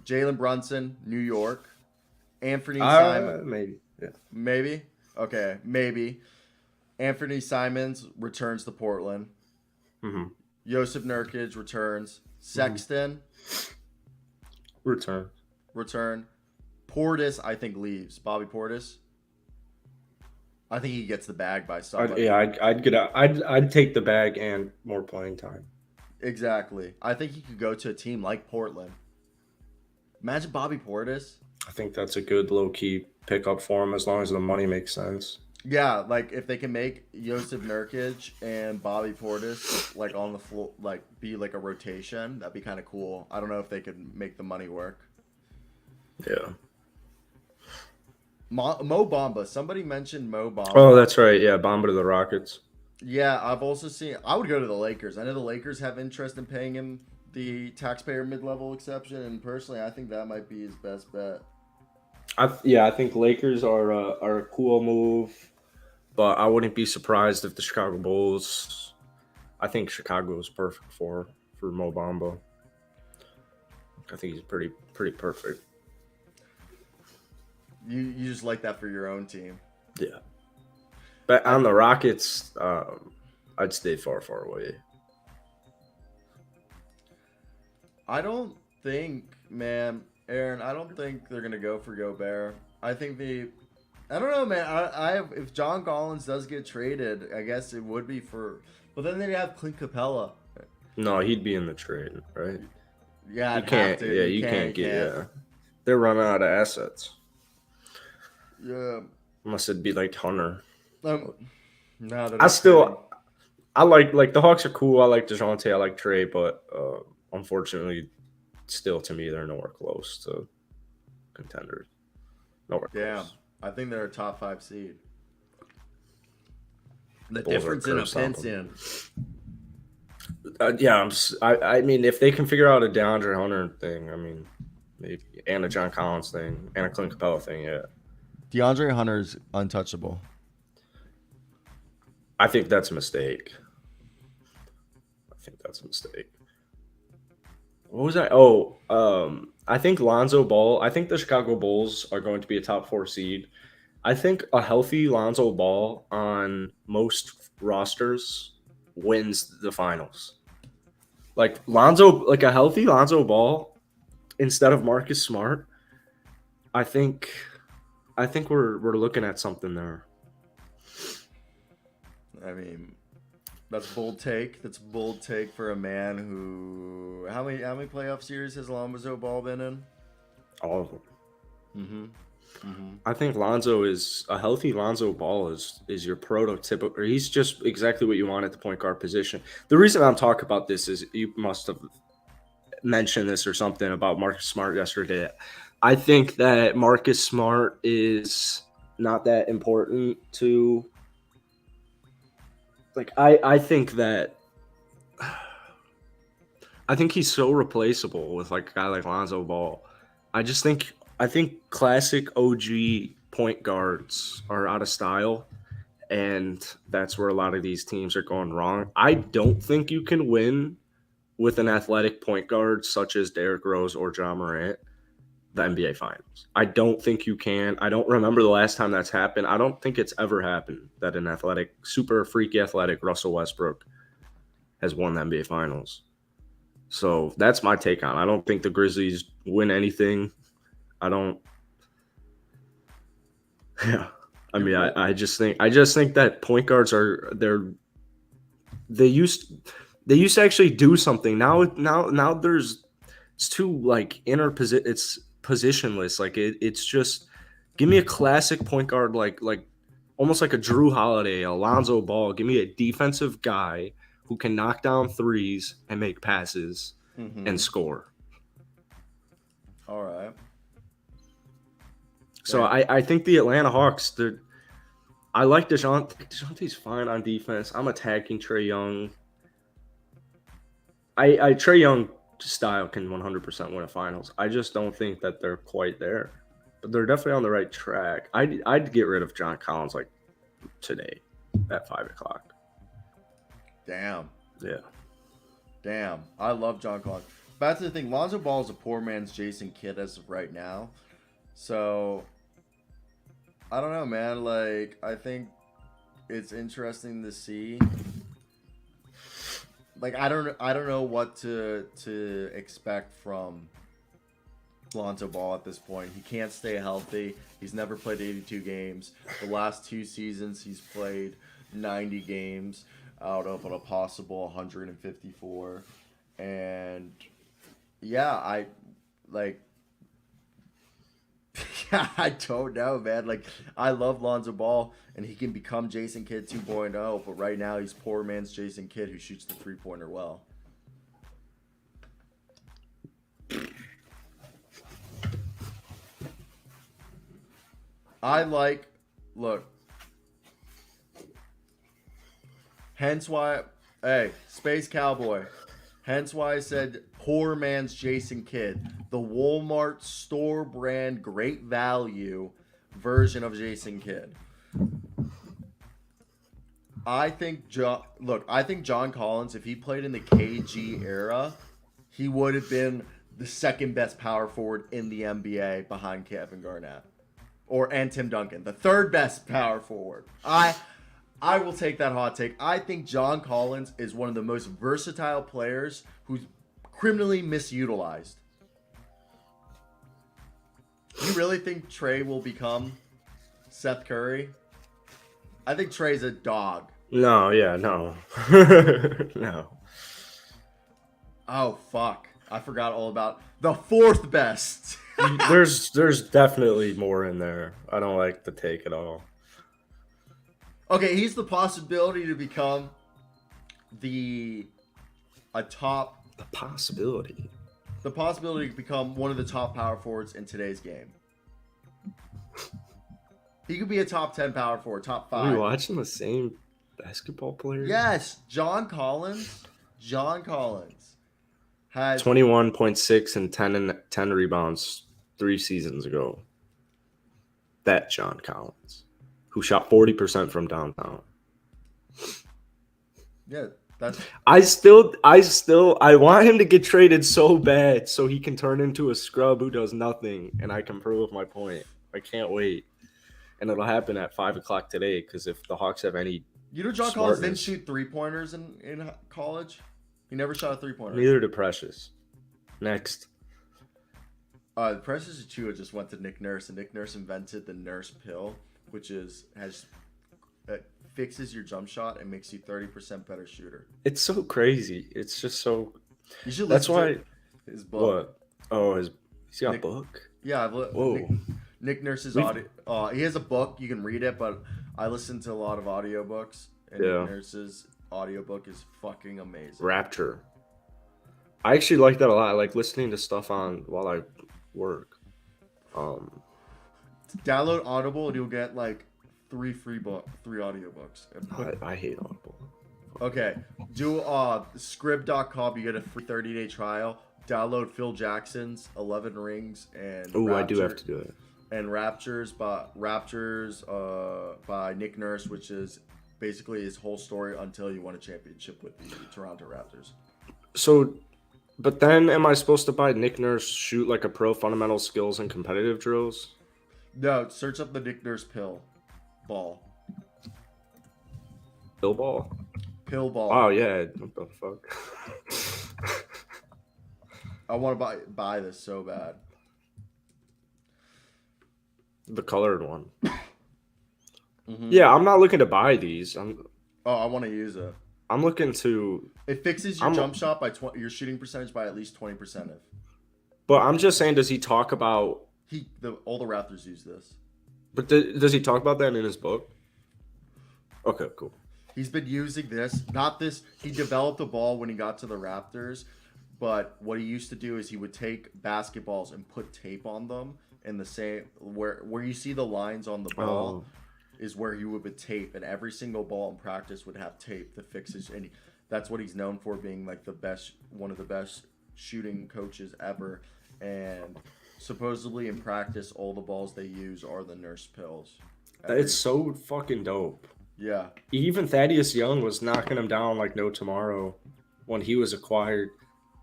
Jalen Brunson, New York. Anthony Simons. Maybe, yeah. Maybe? Okay, maybe. Anthony Simons returns to Portland. Mm-hmm. Joseph Nurkic returns. Sexton. Return. Portis, I think, leaves. Bobby Portis. I think he gets the bag by somebody. I'd take the bag and more playing time. Exactly. I think he could go to a team like Portland. Imagine Bobby Portis. I think that's a good low-key pickup for him as long as the money makes sense. Yeah, like if they can make Joseph Nurkic and Bobby Portis like on the floor, like be like a rotation, that'd be kind of cool. I don't know if they could make the money work. Yeah. Mo Bamba. Somebody mentioned Mo Bamba. Oh, that's right. Yeah, Bamba to the Rockets. Yeah, I've also seen. I would go to the Lakers. I know the Lakers have interest in paying him the taxpayer mid-level exception, and personally, I think that might be his best bet. I think Lakers are a cool move. But I wouldn't be surprised if the Chicago Bulls. I think Chicago is perfect for Mo Bamba. I think he's pretty perfect. You just like that for your own team. Yeah. But on the Rockets, I'd stay far away. I don't think, man, Aaron. I don't think they're gonna go for Gobert. I think I don't know, man. If John Collins does get traded, I guess it would be for. But then they have Clint Capella. No, he'd be in the trade, right? Yeah, you can't. Yeah, you can't get. Yeah, they're running out of assets. Yeah. Unless it'd be like Hunter. No, I like the Hawks are cool. I like DeJounte. I like Trey, but unfortunately, still to me, they're nowhere close to contenders. Nowhere close. I think they're a top 5 seed. The Bulls difference in a Pinson. I mean, if they can figure out a DeAndre Hunter thing, I mean, maybe, and a John Collins thing, and a Clint Capella thing, yeah. DeAndre Hunter's untouchable. I think that's a mistake. What was I? Oh, I think Lonzo Ball. I think the Chicago Bulls are going to be a top 4 seed. I think a healthy Lonzo Ball on most rosters wins the finals. Like a healthy Lonzo Ball instead of Marcus Smart. I think, we're looking at something there. I mean, that's a bold take. That's a bold take for a man who how many playoff series has Lonzo Ball been in? All of them. Mm-hmm. Mm-hmm. I think Lonzo is a healthy Lonzo Ball is your prototypical. Or he's just exactly what you want at the point guard position. The reason I'm talking about this is you must have mentioned this or something about Marcus Smart yesterday. I think that Marcus Smart is not that important to. Like I think that I think he's so replaceable with like a guy like Lonzo Ball. I think classic OG point guards are out of style, and that's where a lot of these teams are going wrong. I don't think you can win with an athletic point guard such as Derrick Rose or John Morant the NBA Finals. I don't think you can. I don't remember the last time that's happened. I don't think it's ever happened that an athletic, super freaky athletic Russell Westbrook has won the NBA Finals. So that's my take on it. I don't think the Grizzlies win anything. I don't. Yeah. I mean, I just think that point guards they used to actually do something. Now there's it's too like it's positionless. Like it's just give me a classic point guard like almost like a Drew Holiday, Alonzo Ball. Give me a defensive guy who can knock down threes and make passes and score. All right. So I think the Atlanta Hawks, I like DeJounte. DeJounte's fine on defense. I'm attacking Trae Young. Trae Young style can 100% win a finals. I just don't think that they're quite there. But they're definitely on the right track. I'd get rid of John Collins like today at 5:00. Damn. Yeah. Damn. I love John Collins. But that's the thing. Lonzo Ball is a poor man's Jason Kidd as of right now. So I don't know, man. Like, I think it's interesting to see. Like, I don't know what to expect from Lonzo Ball at this point. He can't stay healthy. He's never played 82 games. The last 2 seasons, he's played 90 games out of a possible 154. And yeah, I don't know, man. Like, I love Lonzo Ball, and he can become Jason Kidd 2.0, but right now he's poor man's Jason Kidd who shoots the three-pointer well. Look. Hence why, hey, Space Cowboy. Hence why I said poor man's Jason Kidd. The Walmart store brand great value version of Jason Kidd. I think John Collins, if he played in the KG era, he would have been the second best power forward in the NBA behind Kevin Garnett. And Tim Duncan. The third best power forward. I will take that hot take. I think John Collins is one of the most versatile players who's criminally misutilized. You really think Trae will become Seth Curry? I think Trae's a dog. No. No. Oh, fuck. I forgot all about the fourth best. There's definitely more in there. I don't like the take at all. Okay, he's the possibility to become the possibility to become one of the top power forwards in today's game. He could be a top 10 power forward, top 5. Are we watching the same basketball player? Yes, John Collins had 21.6 and 10 rebounds 3 seasons ago. That John Collins, who shot 40% from downtown. Yeah, That's I want him to get traded so bad so he can turn into a scrub who does nothing, and I can prove my point. I can't wait, and it'll happen at 5 o'clock today. Because if the Hawks have any you know John Collins didn't smartness, shoot 3-pointers in college. He never shot a 3-pointer. neither did Precious. Next, Precious Achua just went to Nick Nurse, and Nick Nurse invented the Nurse pill, which fixes your jump shot and makes you 30% better shooter. it's so crazy. It's just so. You should That's listen why. to his book. What? Oh, he's got a Nick- book. Yeah, Whoa. Nick Nurse's We've- audio. He has a book. You can read it, but I listen to a lot of audiobooks, and Yeah. Nick Nurse's audiobook is fucking amazing. Rapture. I actually like that a lot. I like listening to stuff on while I work. Download Audible, and you'll get like 3 audiobooks. I hate Audible. Okay, do Scrib.com. You get a free 30-day trial. Download Phil Jackson's 11 Rings and Oh, I do have to do it. and Raptures by Nick Nurse, which is basically his whole story until he won a championship with the Toronto Raptors. So, but then am I supposed to buy Nick Nurse Shoot Like a Pro Fundamental Skills and Competitive Drills? No, search up the Nick Nurse pill ball. Bill Ball? Pill ball. Oh, yeah. What the fuck? I want to buy this so bad. The colored one. Mm-hmm. Yeah, I'm not looking to buy these. I want to use it. I'm looking to. It fixes your jump shot by your shooting percentage by at least 20%. But I'm just saying, does he talk about? All the Raptors use this. But does he talk about that in his book? Okay, cool. He's been using this, not this. He developed a ball when he got to the Raptors, but what he used to do is he would take basketballs and put tape on them in the same where you see the lines on the ball is where he would put tape, and every single ball in practice would have tape to fix it. And that's what he's known for, being like one of the best shooting coaches ever. And supposedly in practice, all the balls they use are the Nurse pills. It's so fucking dope. Yeah. Even Thaddeus Young was knocking him down like no tomorrow when he was acquired.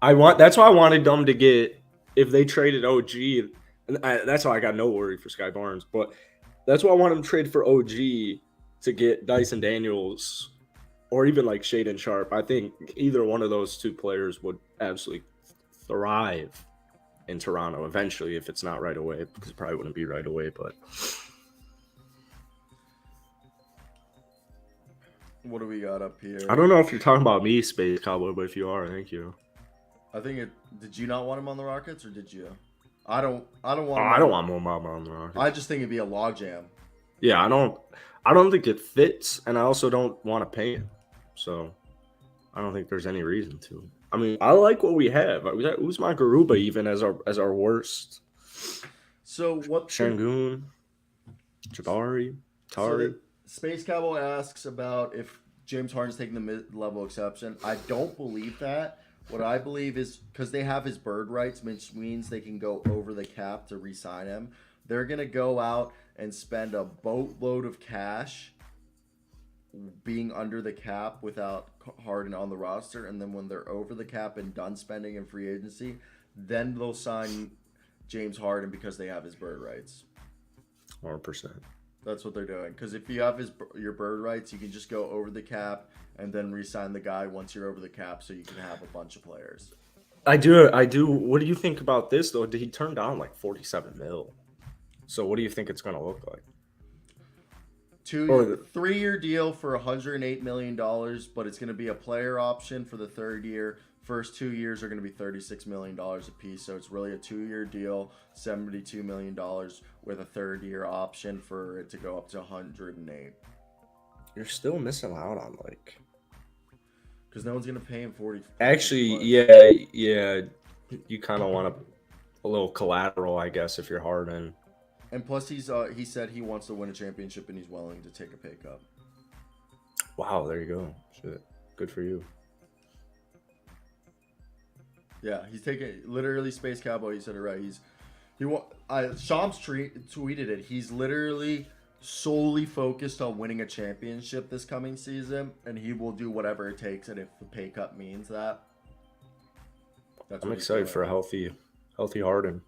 That's why I wanted them to get, if they traded OG, that's why I got no worry for Sky Barnes, but that's why I want him to trade for OG to get Dyson Daniels or even like Shaden Sharp. I think either one of those two players would absolutely thrive in Toronto eventually, if it's not right away, because it probably wouldn't be right away, but... What do we got up here? I don't know if you're talking about me, Space Cowboy, but if you are, thank you. I think did you not want him on the Rockets, or did you? I don't want. I don't want Mo Bamba on the Rockets. I just think it'd be a logjam. Yeah, I don't think it fits, and I also don't want to pay him. So I don't think there's any reason to. I mean, I like what we have. We got Usman Garuba even as our worst. So what? Şengün, Jabari, Tari. So Space Cowboy asks about if James Harden's taking the mid-level exception. I don't believe that. What I believe is because they have his bird rights, which means they can go over the cap to re-sign him. They're going to go out and spend a boatload of cash being under the cap without Harden on the roster. And then when they're over the cap and done spending in free agency, then they'll sign James Harden because they have his bird rights. 100%. That's what they're doing. Because if you have your bird rights, you can just go over the cap and then re-sign the guy once you're over the cap, so you can have a bunch of players. I do. What do you think about this though? Did he turn down like 47 mil? So what do you think it's gonna look like? 3-year deal for $108 million, but it's gonna be a player option for the third year. First 2 years are going to be $36 million a piece, so it's really a 2-year deal, $72 million with a third-year option for it to go up to $108. You're still missing out on like... Because no one's going to pay him $40. Actually, yeah. You kind of want a little collateral, I guess, if you're Harden. And plus, he said he wants to win a championship and he's willing to take a pay cut. Wow, there you go. Shit, good for you. Yeah, he's taking literally Space Cowboy. You said it right. Shams tweeted it. He's literally solely focused on winning a championship this coming season, and he will do whatever it takes. And if the pay cut means that, I'm excited for a healthy Harden.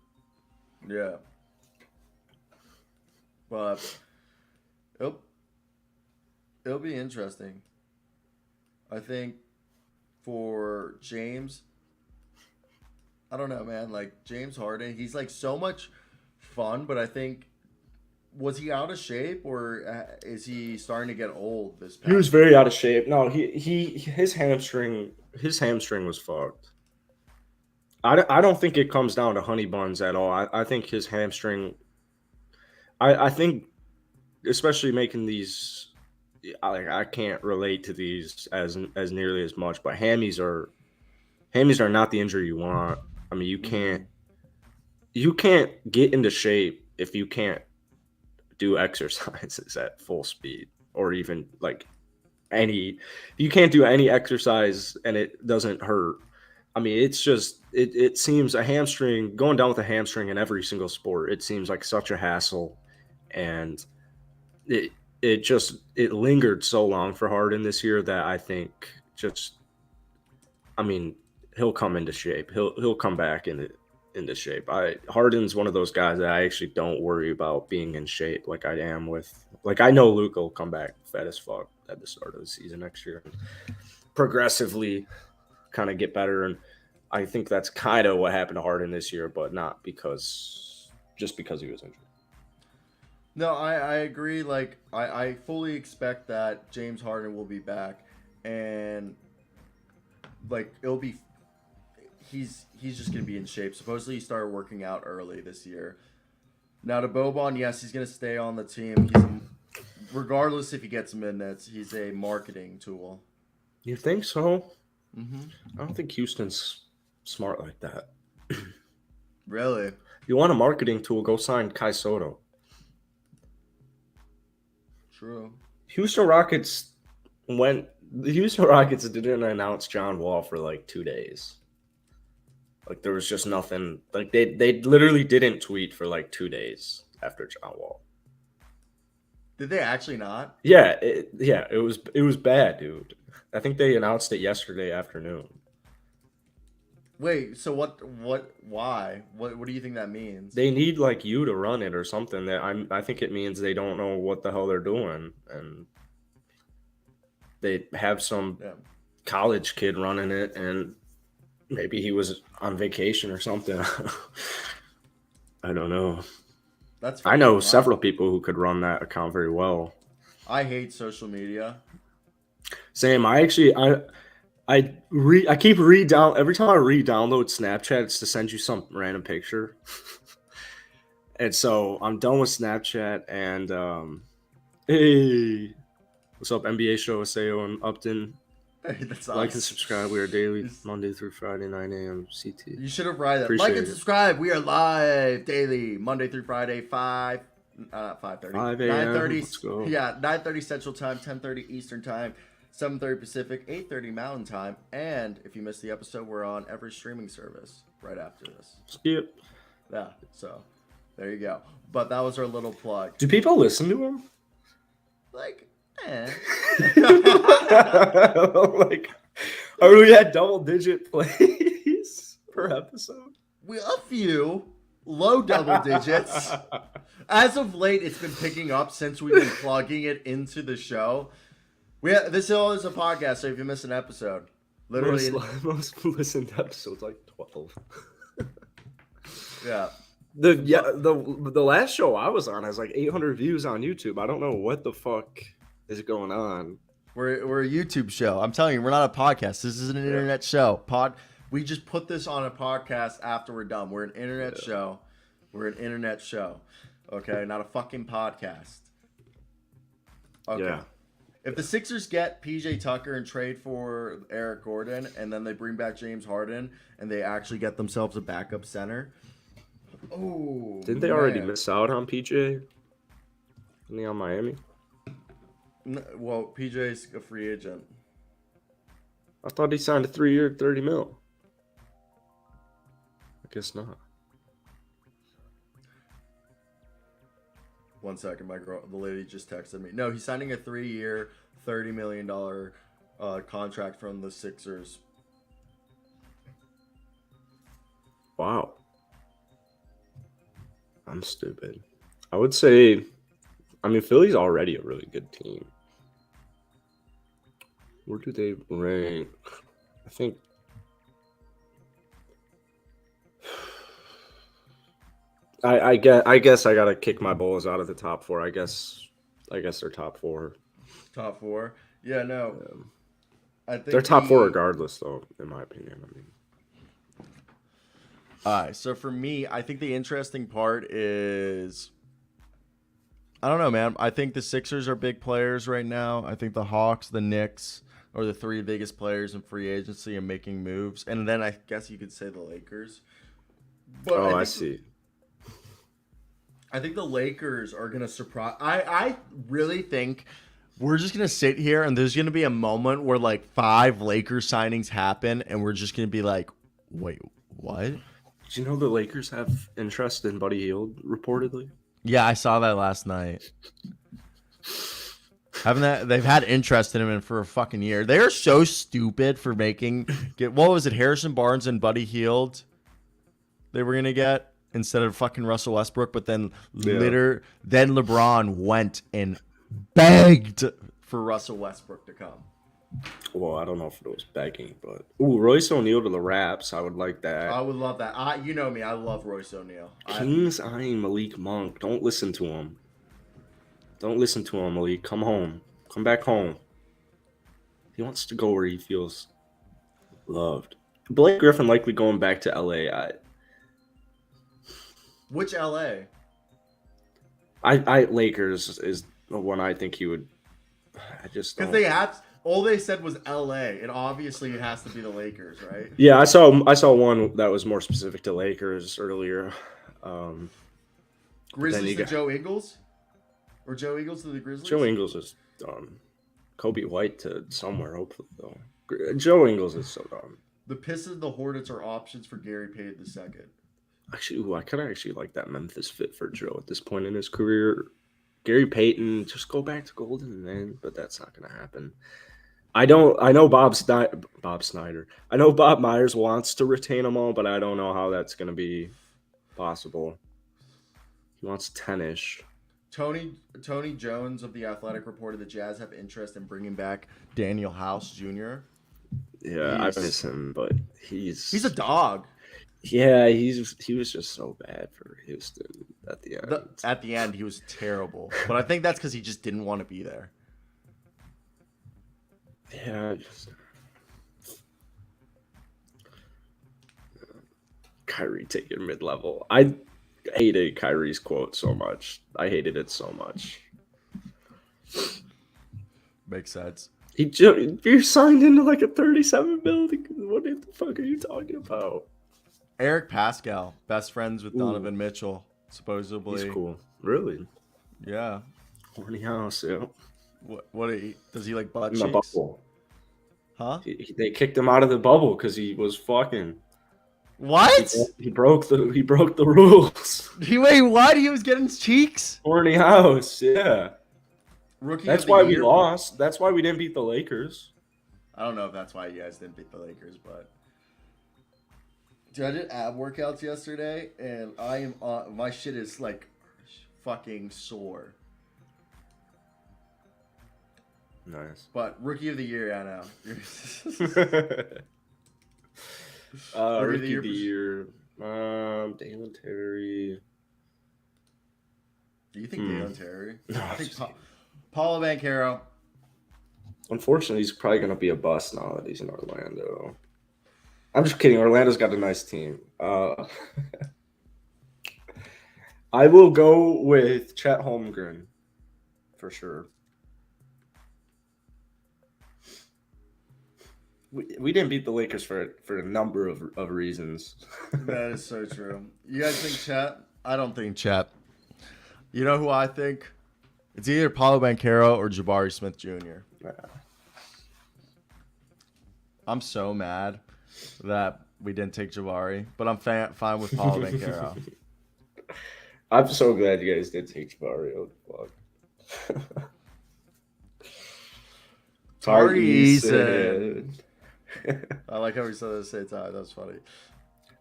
Yeah, but it'll be interesting. I think for James, I don't know, man. Like James Harden, he's like so much fun, but I think was he out of shape or is he starting to get old? He was very out of shape. No, his hamstring was fucked. I don't think it comes down to honey buns at all. I think his hamstring. I think, especially making these, I can't relate to these as nearly as much. But hammies are not the injury you want. I mean, you can't get into shape if you can't do exercises at full speed, or even like you can't do any exercise and it doesn't hurt. I mean, it's just it seems a hamstring, going down with a hamstring in every single sport, it seems like such a hassle, and it lingered so long for Harden this year that I think he'll come into shape. He'll come back into shape. Harden's one of those guys that I actually don't worry about being in shape like I am with. Like, I know Luka will come back fat as fuck at the start of the season next year and progressively kind of get better. And I think that's kind of what happened to Harden this year, but not because he was injured. No, I agree. Like, I fully expect that James Harden will be back, and like he's just gonna be in shape. Supposedly he started working out early this year. Now to Boban, yes, he's gonna stay on the team. Regardless if he gets minutes, he's a marketing tool. You think so? Mm-hmm. I don't think Houston's smart like that. Really? You want a marketing tool? Go sign Kai Soto. True. The Houston Rockets didn't announce John Wall for like 2 days. Like, there was just nothing. Like, they literally didn't tweet for like 2 days after John Wall. Did they actually not? Yeah, it was bad, dude. I think they announced it yesterday afternoon. Wait, so why? What do you think that means? They need like you to run it or something. I think it means they don't know what the hell they're doing, and they have some college kid running it, and maybe he was on vacation or something. I don't know. I know several people who could run that account very well. I hate social media. Same. I keep every time I re-download Snapchat, it's to send you some random picture. And so I'm done with Snapchat, and hey, what's up, NBA show Asseo Wil Upton? Hey, that's like us. and subscribe. We are daily, Monday through Friday, 9 a.m. CT. You should have written that. Appreciate Like and subscribe. We are live daily, Monday through Friday, 5:30. 5 a.m. 9:30. Let's go. Yeah, 9:30 Central Time, 10:30 Eastern Time, 7:30 Pacific, 8:30 Mountain Time, and if you missed the episode, we're on every streaming service right after this. Skip. Yeah, so there you go. But that was our little plug. Do people listen to him? Like, like, are we at double-digit plays per episode? We a few low double digits. As of late, it's been picking up since we've been plugging it into the show. This is a podcast, so if you miss an episode, literally most listened episodes like 12. Yeah. The last show I was on has like 800 views on YouTube. I don't know what the fuck is going on. We're a YouTube show. I'm telling you, we're not a podcast. This is an internet show. We just put this on a podcast after we're done. We're an internet show. We're an internet show. Okay, not a fucking podcast. Okay. Yeah. If the Sixers get PJ Tucker and trade for Eric Gordon, and then they bring back James Harden, and they actually get themselves a backup center. Oh, didn't they already miss out on PJ? Isn't he on Miami? Well, PJ's a free agent. I thought he signed a 3-year, $30 million. I guess not. 1 second, the lady just texted me. No, he's signing a 3-year, $30 million contract from the Sixers. Wow. I'm stupid. I would say, I mean, Philly's already a really good team. Where do they rank? I think. I guess I gotta kick my Bulls out of the top 4. I guess they're top 4. Top 4? Yeah, no. I think they're top 4 regardless, though, in my opinion. I mean. All right, so for me, I think the interesting part is, I don't know, man. I think the Sixers are big players right now. I think the Hawks, the Knicks are the 3 biggest players in free agency and making moves. And then I guess you could say the Lakers. But I see. I think the Lakers are going to surprise. I really think we're just going to sit here and there's going to be a moment where like 5 Lakers signings happen and we're just going to be like, wait, what? Did you know the Lakers have interest in Buddy Hield, reportedly? Yeah, I saw that last night. They've had interest in him for a fucking year. They're so stupid for what was it, Harrison Barnes and Buddy Hield they were gonna get instead of fucking Russell Westbrook, but then then LeBron went and begged for Russell Westbrook to come. Well, I don't know if it was begging, but Royce O'Neal to the Raps. I would like that. I would love that. You know me, I love Royce O'Neal. Kings eyeing Malik Monk. Don't listen to him. Don't listen to him, Malik. Come home. Come back home. He wants to go where he feels loved. Blake Griffin likely going back to LA. Which LA? I Lakers is the one I think he would. I just because they have. All they said was LA, and obviously it has to be the Lakers, right? Yeah, I saw one that was more specific to Lakers earlier. Grizzlies to Joe Ingles? Or Joe Ingles to the Grizzlies? Joe Ingles is done. Kobe White to somewhere, hopefully, though. Joe Ingles is so done. The Pistons and the Hornets are options for Gary Payton II. Actually, I kind of actually like that Memphis fit for Joe at this point in his career. Gary Payton, just go back to Golden, man, but that's not going to happen. I know Bob Snyder. I know Bob Myers wants to retain them all, but I don't know how that's going to be possible. He wants 10-ish. Tony Jones of The Athletic reported the Jazz have interest in bringing back Daniel House Jr. Yeah, I miss him, but he's a dog. Yeah, he was just so bad for Houston at the end. At the end, he was terrible. But I think that's because he just didn't want to be there. Yeah, Kyrie taking mid-level. I hated Kyrie's quote so much. I hated it so much. Makes sense. You're signed into like a 37 building. What the fuck are you talking about? Eric Pascal, best friends with Donovan Mitchell, supposedly. He's cool. Really? Yeah. Horny house, yeah. What does he like butt cheeks? In the bubble. Huh? They kicked him out of the bubble because he was fucking. What? He broke the rules. Wait, what? He was getting cheeks? Horny house, yeah. That's why we lost. That's why we didn't beat the Lakers. I don't know if that's why you guys didn't beat the Lakers, but dude, I did ab workouts yesterday, and I am my shit is like fucking sore. Nice. But rookie of the year, I know. Rookie of the year. Dalen Terry. Do you think Dalen Terry? No, I think Paulo Banchero. Unfortunately, he's probably going to be a bust now that he's in Orlando. I'm just kidding. Orlando's got a nice team. I will go with Chet Holmgren for sure. We didn't beat the Lakers for a number of reasons. That is so true. You guys think Chet? I don't think Chet. You know who I think? It's either Paulo Banchero or Jabari Smith Jr. Yeah. I'm so mad that we didn't take Jabari, but I'm fine with Paulo Banchero. I'm so glad you guys did take Mario. Fuck. Parisen. I like how we said it at the same time. That's funny.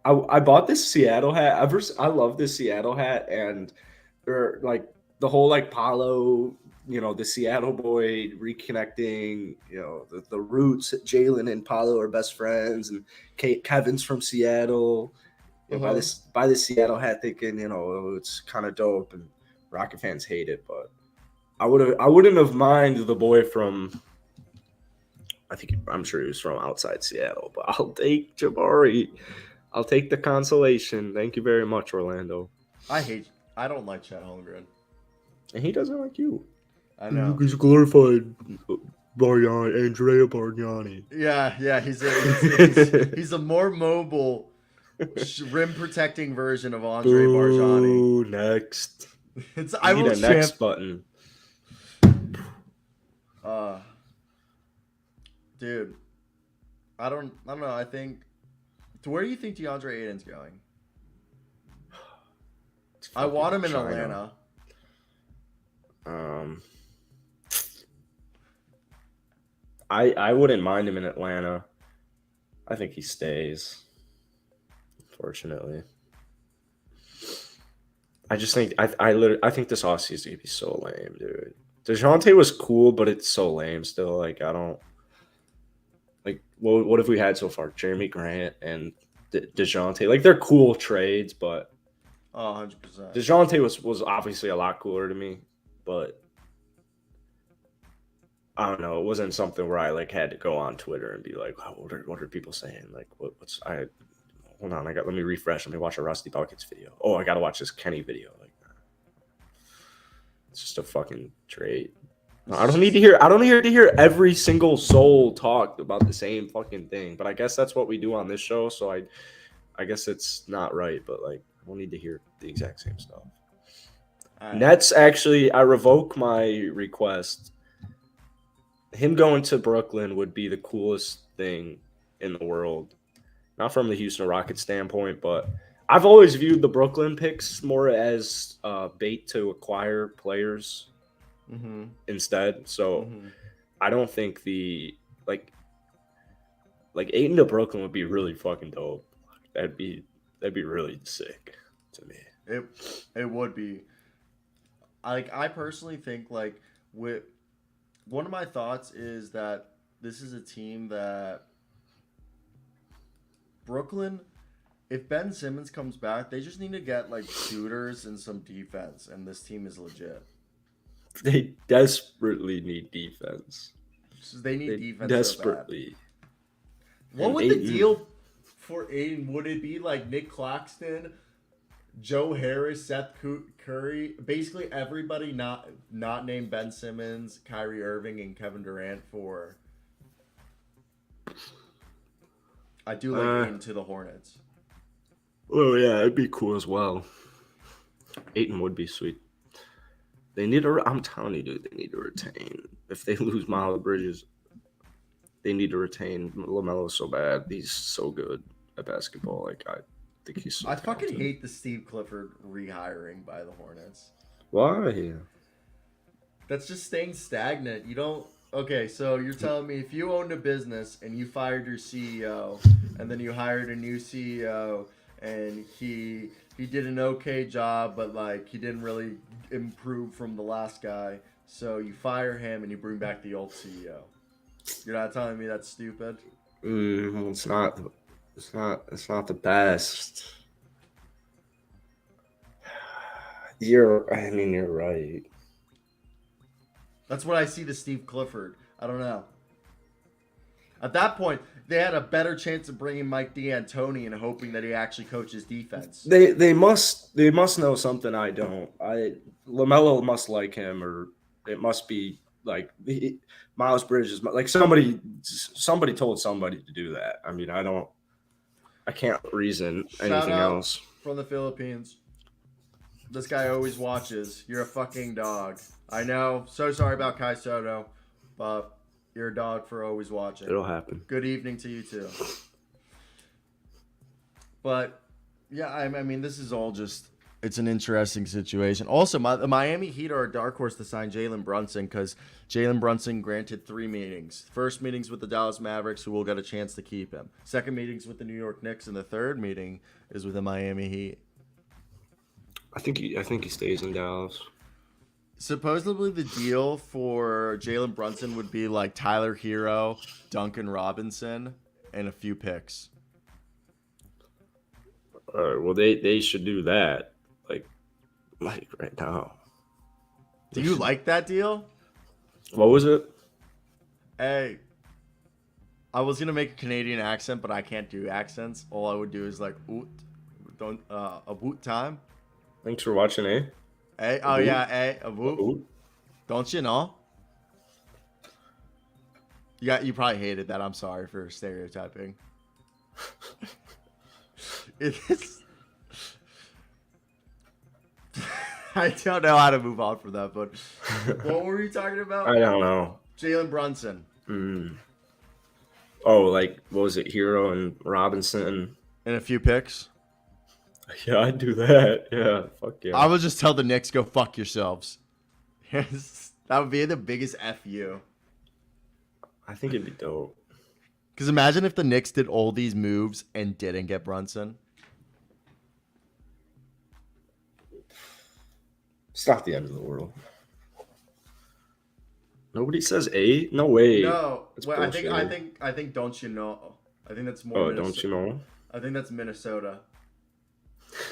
I bought this Seattle hat. I love this Seattle hat, and like the whole like Paulo, the Seattle boy reconnecting. The roots. Jalen and Paulo are best friends, and Kevin's from Seattle. Buy this Seattle hat, thinking it's kind of dope, and Rocket fans hate it, but I wouldn't have minded the boy from. I'm sure he was from outside Seattle, but I'll take Jabari. I'll take the consolation. Thank you very much, Orlando. I don't like Chet Holmgren. And he doesn't like you. I know. He's a glorified Andrea Bargnani. Yeah. He's a more mobile, rim protecting version of Andre Bargnani. Ooh, next. I need a next button. Dude, I don't know. I think. Where do you think DeAndre Ayton's going? I want him in Atlanta. I wouldn't mind him in Atlanta. I think he stays. Unfortunately, I just think I think this offseason is gonna be so lame, dude. DeJounte was cool, but it's so lame still. Like I don't. Like, what have we had so far? Jeremy Grant and DeJounte. Like, they're cool trades, but 100%. DeJounte was obviously a lot cooler to me, but I don't know. It wasn't something where I like had to go on Twitter and be like, wow, what are people saying? Like, hold on, let me refresh. Let me watch a Rusty Buckets video. Oh, I gotta watch this Kenny video. Like, it's just a fucking trade. I don't need to hear every single soul talk about the same fucking thing. But I guess that's what we do on this show. So I guess it's not right. But like, I don't need to hear the exact same stuff. Right. Nets, actually, I revoke my request. Him going to Brooklyn would be the coolest thing in the world. Not from the Houston Rockets standpoint, but I've always viewed the Brooklyn picks more as bait to acquire players. Mm-hmm. Instead, so I don't think the like Ayton to Brooklyn would be really fucking dope. That'd be really sick to me. It would be. I personally think like with one of my thoughts is that this is a team that Brooklyn, if Ben Simmons comes back, they just need to get like shooters and some defense, and this team is legit. They desperately need defense. They need defense desperately. So what would the deal for Ayton? Would it be like Nick Claxton, Joe Harris, Seth Curry, basically everybody not named Ben Simmons, Kyrie Irving, and Kevin Durant for? I do like Ayton to the Hornets. Oh yeah, it'd be cool as well. Ayton would be sweet. They need to. I'm telling you, dude. They need to retain. If they lose Miles Bridges, they need to retain LaMelo so bad. He's so good at basketball. Like I think he's. So talented. Fucking hate the Steve Clifford rehiring by the Hornets. Why? That's just staying stagnant. You don't. Okay, so you're telling me if you owned a business and you fired your CEO, and then you hired a new CEO, and he did an okay job, but like he didn't really improve from the last guy. So you fire him and you bring back the old CEO. You're not telling me that's stupid? It's not. It's not the best. You're right. That's what I see to Steve Clifford. I don't know. At that point, they had a better chance of bringing Mike D'Antoni and hoping that he actually coaches defense. They must know something I don't. LaMelo must like him, or it must be like Miles Bridges. Like somebody told somebody to do that. I mean, I can't reason anything else. From the Philippines. This guy always watches. You're a fucking dog. I know. So sorry about Kai Soto, but you're a dog for always watching. It'll happen. Good evening to you too. But yeah, I mean, this is all just it's an interesting situation. Also, the Miami Heat are a dark horse to sign Jalen Brunson because Jalen Brunson granted 3 meetings. First meeting's with the Dallas Mavericks, who will get a chance to keep him. Second meeting's with the New York Knicks, and the third meeting is with the Miami Heat. I think he stays in Dallas. Supposedly, the deal for Jalen Brunson would be like Tyler Hero, Duncan Robinson, and a few picks. All right, well, they should do that, like right now. Do you like that deal? What was it? Hey, I was gonna make a Canadian accent, but I can't do accents. All I would do is like oot, don't a boot time. Thanks for watching, eh? Hey, oh yeah, hey, a boot. Ooh. Don't you know? You probably hated that. I'm sorry for stereotyping. It's. I don't know how to move on from that, but what were you talking about? I don't know. Jalen Brunson. Oh, like what was it? Hero and Robinson. And a few picks. Yeah, I'd do that. Yeah, fuck yeah. I would just tell the Knicks, go fuck yourselves. That would be the biggest FU. I think it'd be dope. Because imagine if the Knicks did all these moves and didn't get Brunson. It's not the end of the world. Nobody says A? No way. No, well, I bullshit. think. Don't you know? I think that's more. Oh, don't you know? I think that's Minnesota.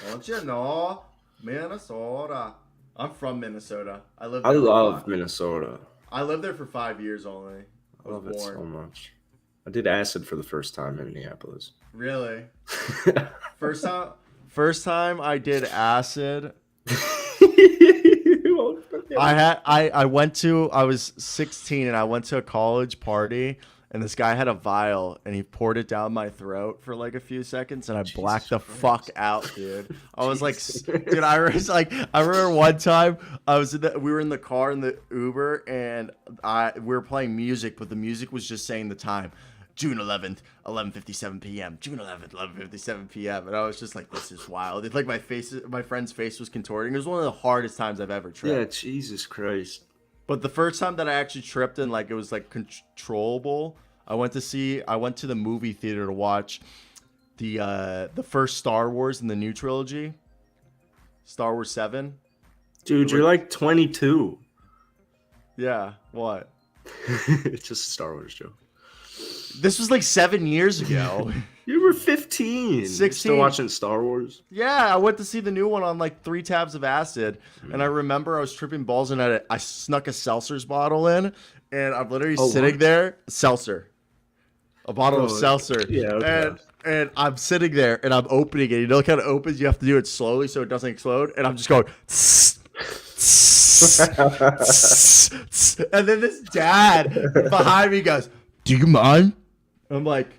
Don't you know, Minnesota? I'm from Minnesota. I love Minnesota. I lived there for 5 years only. I love it so much. I did acid for the first time in Minneapolis. Really? First time I did acid. I was 16 and I went to a college party and this guy had a vial and he poured it down my throat for like a few seconds and I blacked the fuck out, dude. I was like, dude, I remember one time we were in the car in the Uber and we were playing music, but the music was just saying the time. June 11th, 11:57 p.m. June 11th, 11:57 p.m. And I was just like, this is wild. It's like my friend's face was contorting. It was one of the hardest times I've ever tripped. Yeah, Jesus Christ. But the first time that I actually tripped and like it was like controllable, I went to the movie theater to watch the first Star Wars in the new trilogy, Star Wars 7. Dude, you're like 22. Yeah, what? It's just a Star Wars joke. This was like 7 years ago. You were 15. 16. You're still watching Star Wars? Yeah, I went to see the new one on like 3 tabs of acid. And I remember I was tripping balls and I snuck a Seltzer's bottle in. And I'm literally sitting there. Seltzer. A bottle of Seltzer. Yeah, okay. And I'm sitting there and I'm opening it. You know, it kind of opens. You have to do it slowly so it doesn't explode. And I'm just going. And then this dad behind me goes, "Do you mind?" I'm like,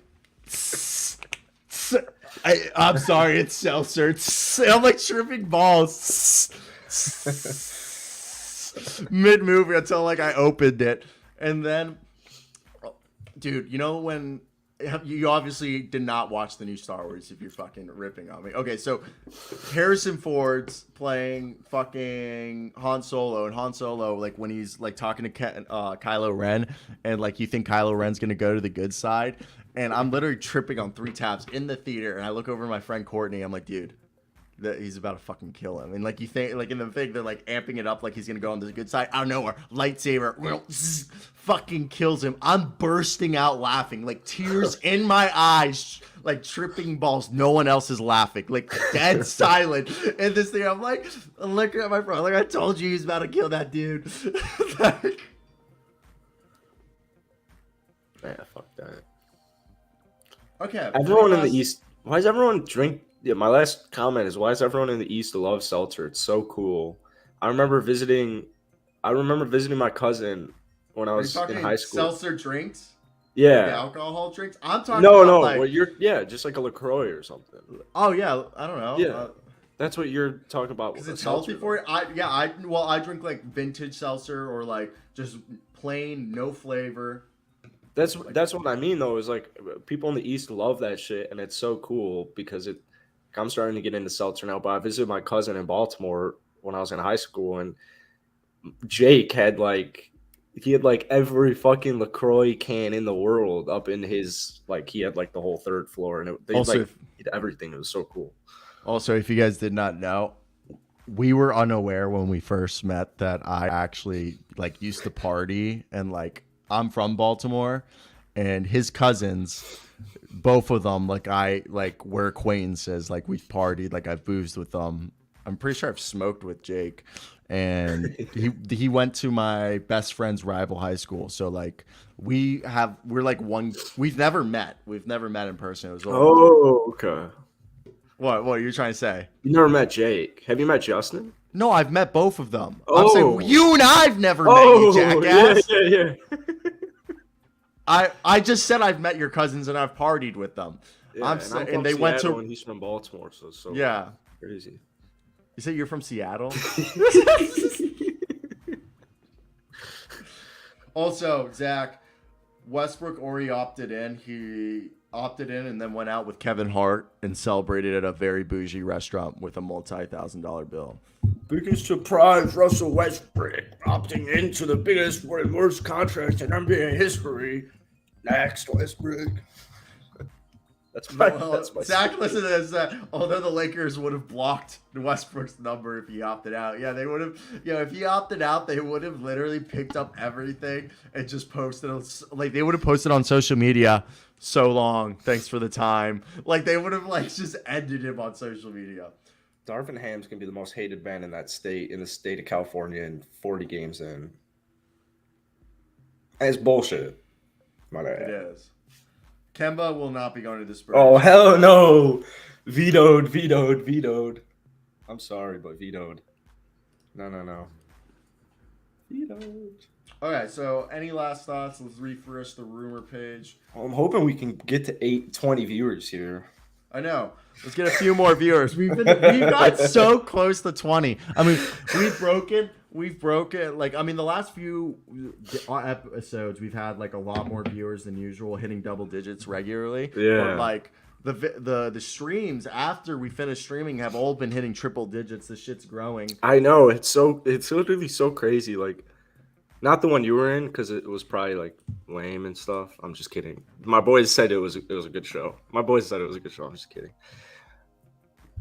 I'm sorry, it's seltzer. I'm like tripping balls mid movie until like I opened it, and then, dude, you know when you obviously did not watch the new Star Wars if you're fucking ripping on me. Okay, so Harrison Ford's playing fucking Han Solo, and Han Solo, like when he's like talking to Kylo Ren, and like you think Kylo Ren's gonna go to the good side, and I'm literally tripping on 3 tabs in the theater, and I look over at my friend Courtney, I'm like, dude, he's about to fucking kill him. And like you think, like in the thing, they're like amping it up like he's gonna go on the good side. Out of nowhere, lightsaber fucking kills him. I'm bursting out laughing, like tears in my eyes, like tripping balls. No one else is laughing, like dead silent. And this thing, I'm looking at my friend, like I told you he's about to kill that dude. Yeah, fuck that. Okay. Everyone in the East. Why does everyone drink? Yeah, my last comment is, why does everyone in the East love seltzer? It's so cool. I remember visiting my cousin when I was in high school. Seltzer drinks? Yeah. Like alcohol drinks? I'm talking about No. Like, well, just like a LaCroix or something. Oh yeah, I don't know. Yeah. That's what you're talking about. Because it's healthy for you. I drink like vintage seltzer or like just plain, no flavor. That's what I mean though, is like people in the East love that shit, and it's so cool because it I'm starting to get into seltzer now, but I visited my cousin in Baltimore when I was in high school, and Jake had like every fucking LaCroix can in the world up in his he had like the whole third floor, and they Also, did everything. It was so cool. Also, if you guys did not know, we were unaware when we first met that I actually used to party, and I'm from Baltimore, and his cousins, both of them, we're acquaintances. We've partied, I've boozed with them. I'm pretty sure I've smoked with Jake, and he went to my best friend's rival high school. So we're one. We've never met. We've never met in person. It was okay. What are you trying to say? You never met Jake. Have you met Justin? No, I've met both of them. Oh. I'm saying you and I've never met you, jackass. Yeah. I just said I've met your cousins and I've partied with them. Yeah, and they Seattle, went to. And he's from Baltimore, so Yeah, crazy. You say you're from Seattle? Also, Zach, Westbrook already opted in. He opted in and then went out with Kevin Hart and celebrated at a very bougie restaurant with a multi-$1,000 bill. Biggest surprise, Russell Westbrook opting into the biggest and worst contract in NBA history. Next, Westbrook. That's my Zach, listen to this. Although the Lakers would have blocked Westbrook's number if he opted out. Yeah, they would have. If he opted out, they would have literally picked up everything and just posted. They would have posted on social media. So long. Thanks for the time. They would have just ended him on social media. Darvin Ham's gonna be the most hated man in the state of California, and 40 games in. And it's bullshit. It is. Kemba will not be going to the Spurs. Oh, hell no. Vetoed. I'm sorry, but vetoed. No. Vetoed. Okay, so any last thoughts? Let's refresh the rumor page. I'm hoping we can get to 820 viewers here. I know. Let's get a few more viewers. We've got so close to 20. I mean, we've broken. The last few episodes, we've had a lot more viewers than usual, hitting double digits regularly. Yeah. But the streams after we finish streaming have all been hitting triple digits. The shit's growing. I know. It's literally so crazy. Not the one you were in, because it was probably lame and stuff. I'm just kidding. My boys said it was a good show. I'm just kidding.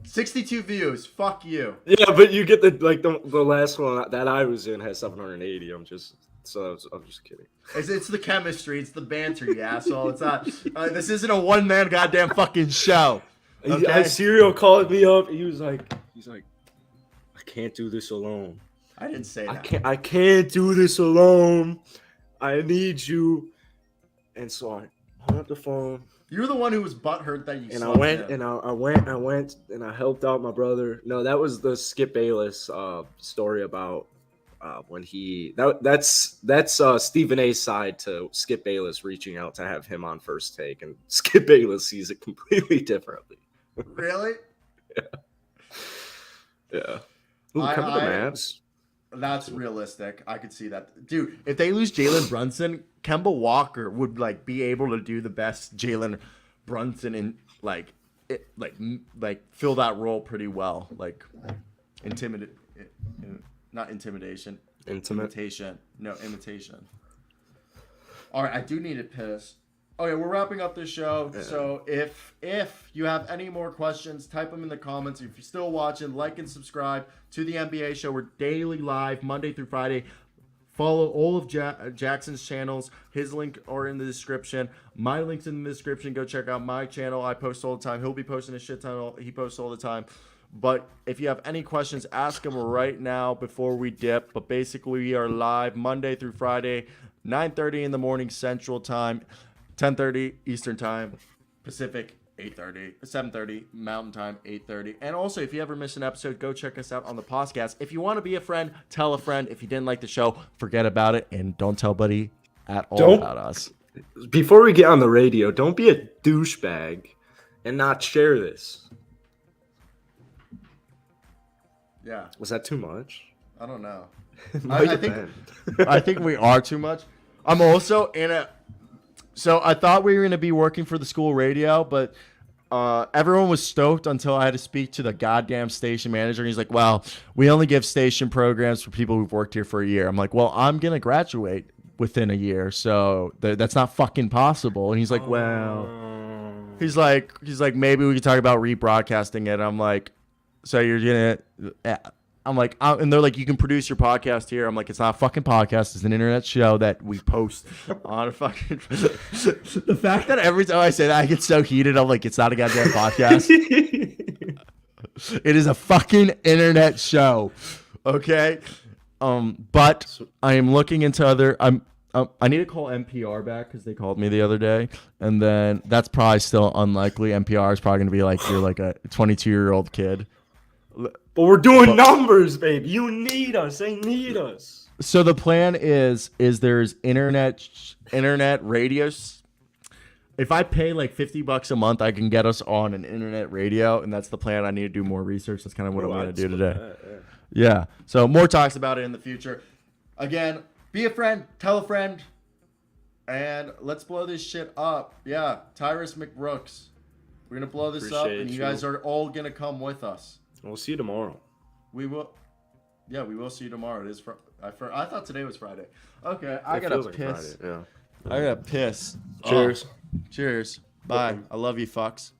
62 views. Fuck you. Yeah, but you get the last one that I was in has 780. I'm just kidding. It's the chemistry. It's the banter, you asshole. It's not. This isn't a one man goddamn fucking show. Okay? Serial called me up. He was like, I can't do this alone. I didn't say that. I can't do this alone. I need you. And so I hung up the phone. You're the one who was butthurt that you. And I went and I helped out my brother. No, that was the Skip Bayless story about when that's Stephen A's side to Skip Bayless reaching out to have him on First Take, and Skip Bayless sees it completely differently. Really? Yeah. Ooh, come to the Mavs. That's realistic. I could see that. Dude, if they lose Jalen Brunson, Kemba Walker would be able to do the best Jalen Brunson and fill that role pretty well. Not intimidation. Imitation. No, imitation. All right, I do need to piss. Okay, we're wrapping up this show. Yeah. So if you have any more questions, type them in the comments. If you're still watching, like and subscribe to the NBA show. We're daily live, Monday through Friday. Follow all of Jackson's channels. His link are in the description. My link's in the description. Go check out my channel. I post all the time. He'll be posting a shit ton. He posts all the time. But if you have any questions, ask him right now before we dip. But basically, we are live Monday through Friday, 9:30 in the morning Central Time. 10:30 Eastern Time, Pacific, 8:30, 7:30 Mountain Time, 8:30. And also, if you ever miss an episode, go check us out on the podcast. If you want to be a friend, tell a friend. If you didn't like the show, forget about it, and don't tell buddy at all about us. Before we get on the radio, don't be a douchebag and not share this. Yeah. Was that too much? I don't know. I think we are too much. I'm also in a... So I thought we were going to be working for the school radio, but everyone was stoked until I had to speak to the goddamn station manager. And he's like, well, we only give station programs for people who've worked here for a year. I'm like, well, I'm going to graduate within a year. So that's not fucking possible. And he's like, well, he's like, maybe we could talk about rebroadcasting it. I'm like, so you're going to, I'm like, and they're like, you can produce your podcast here. I'm like, it's not a fucking podcast. It's an internet show that we post on a fucking. The fact that every time I say that, I get so heated. I'm like, it's not a goddamn podcast. It is a fucking internet show. Okay. But I am looking into other. I need to call NPR back because they called me the other day, and then that's probably still unlikely. NPR is probably going to be like, you're like a 22-year-old kid. But we're doing numbers, baby. You need us. They need us. So the plan is there's internet radios. If I pay like $50 a month, I can get us on an internet radio, and that's the plan. I need to do more research. That's kind of what I'm going to do today. Yeah. So more talks about it in the future. Again, be a friend, tell a friend, and let's blow this shit up. Yeah, Tyrus McBrooks. We're going to blow this up, and you guys are all going to come with us. We'll see you tomorrow. We will. Yeah, we will see you tomorrow. It is. I thought today was Friday. Okay, I gotta piss. Friday, yeah. I gotta piss. Cheers. Cheers. Bye. I love you, fucks.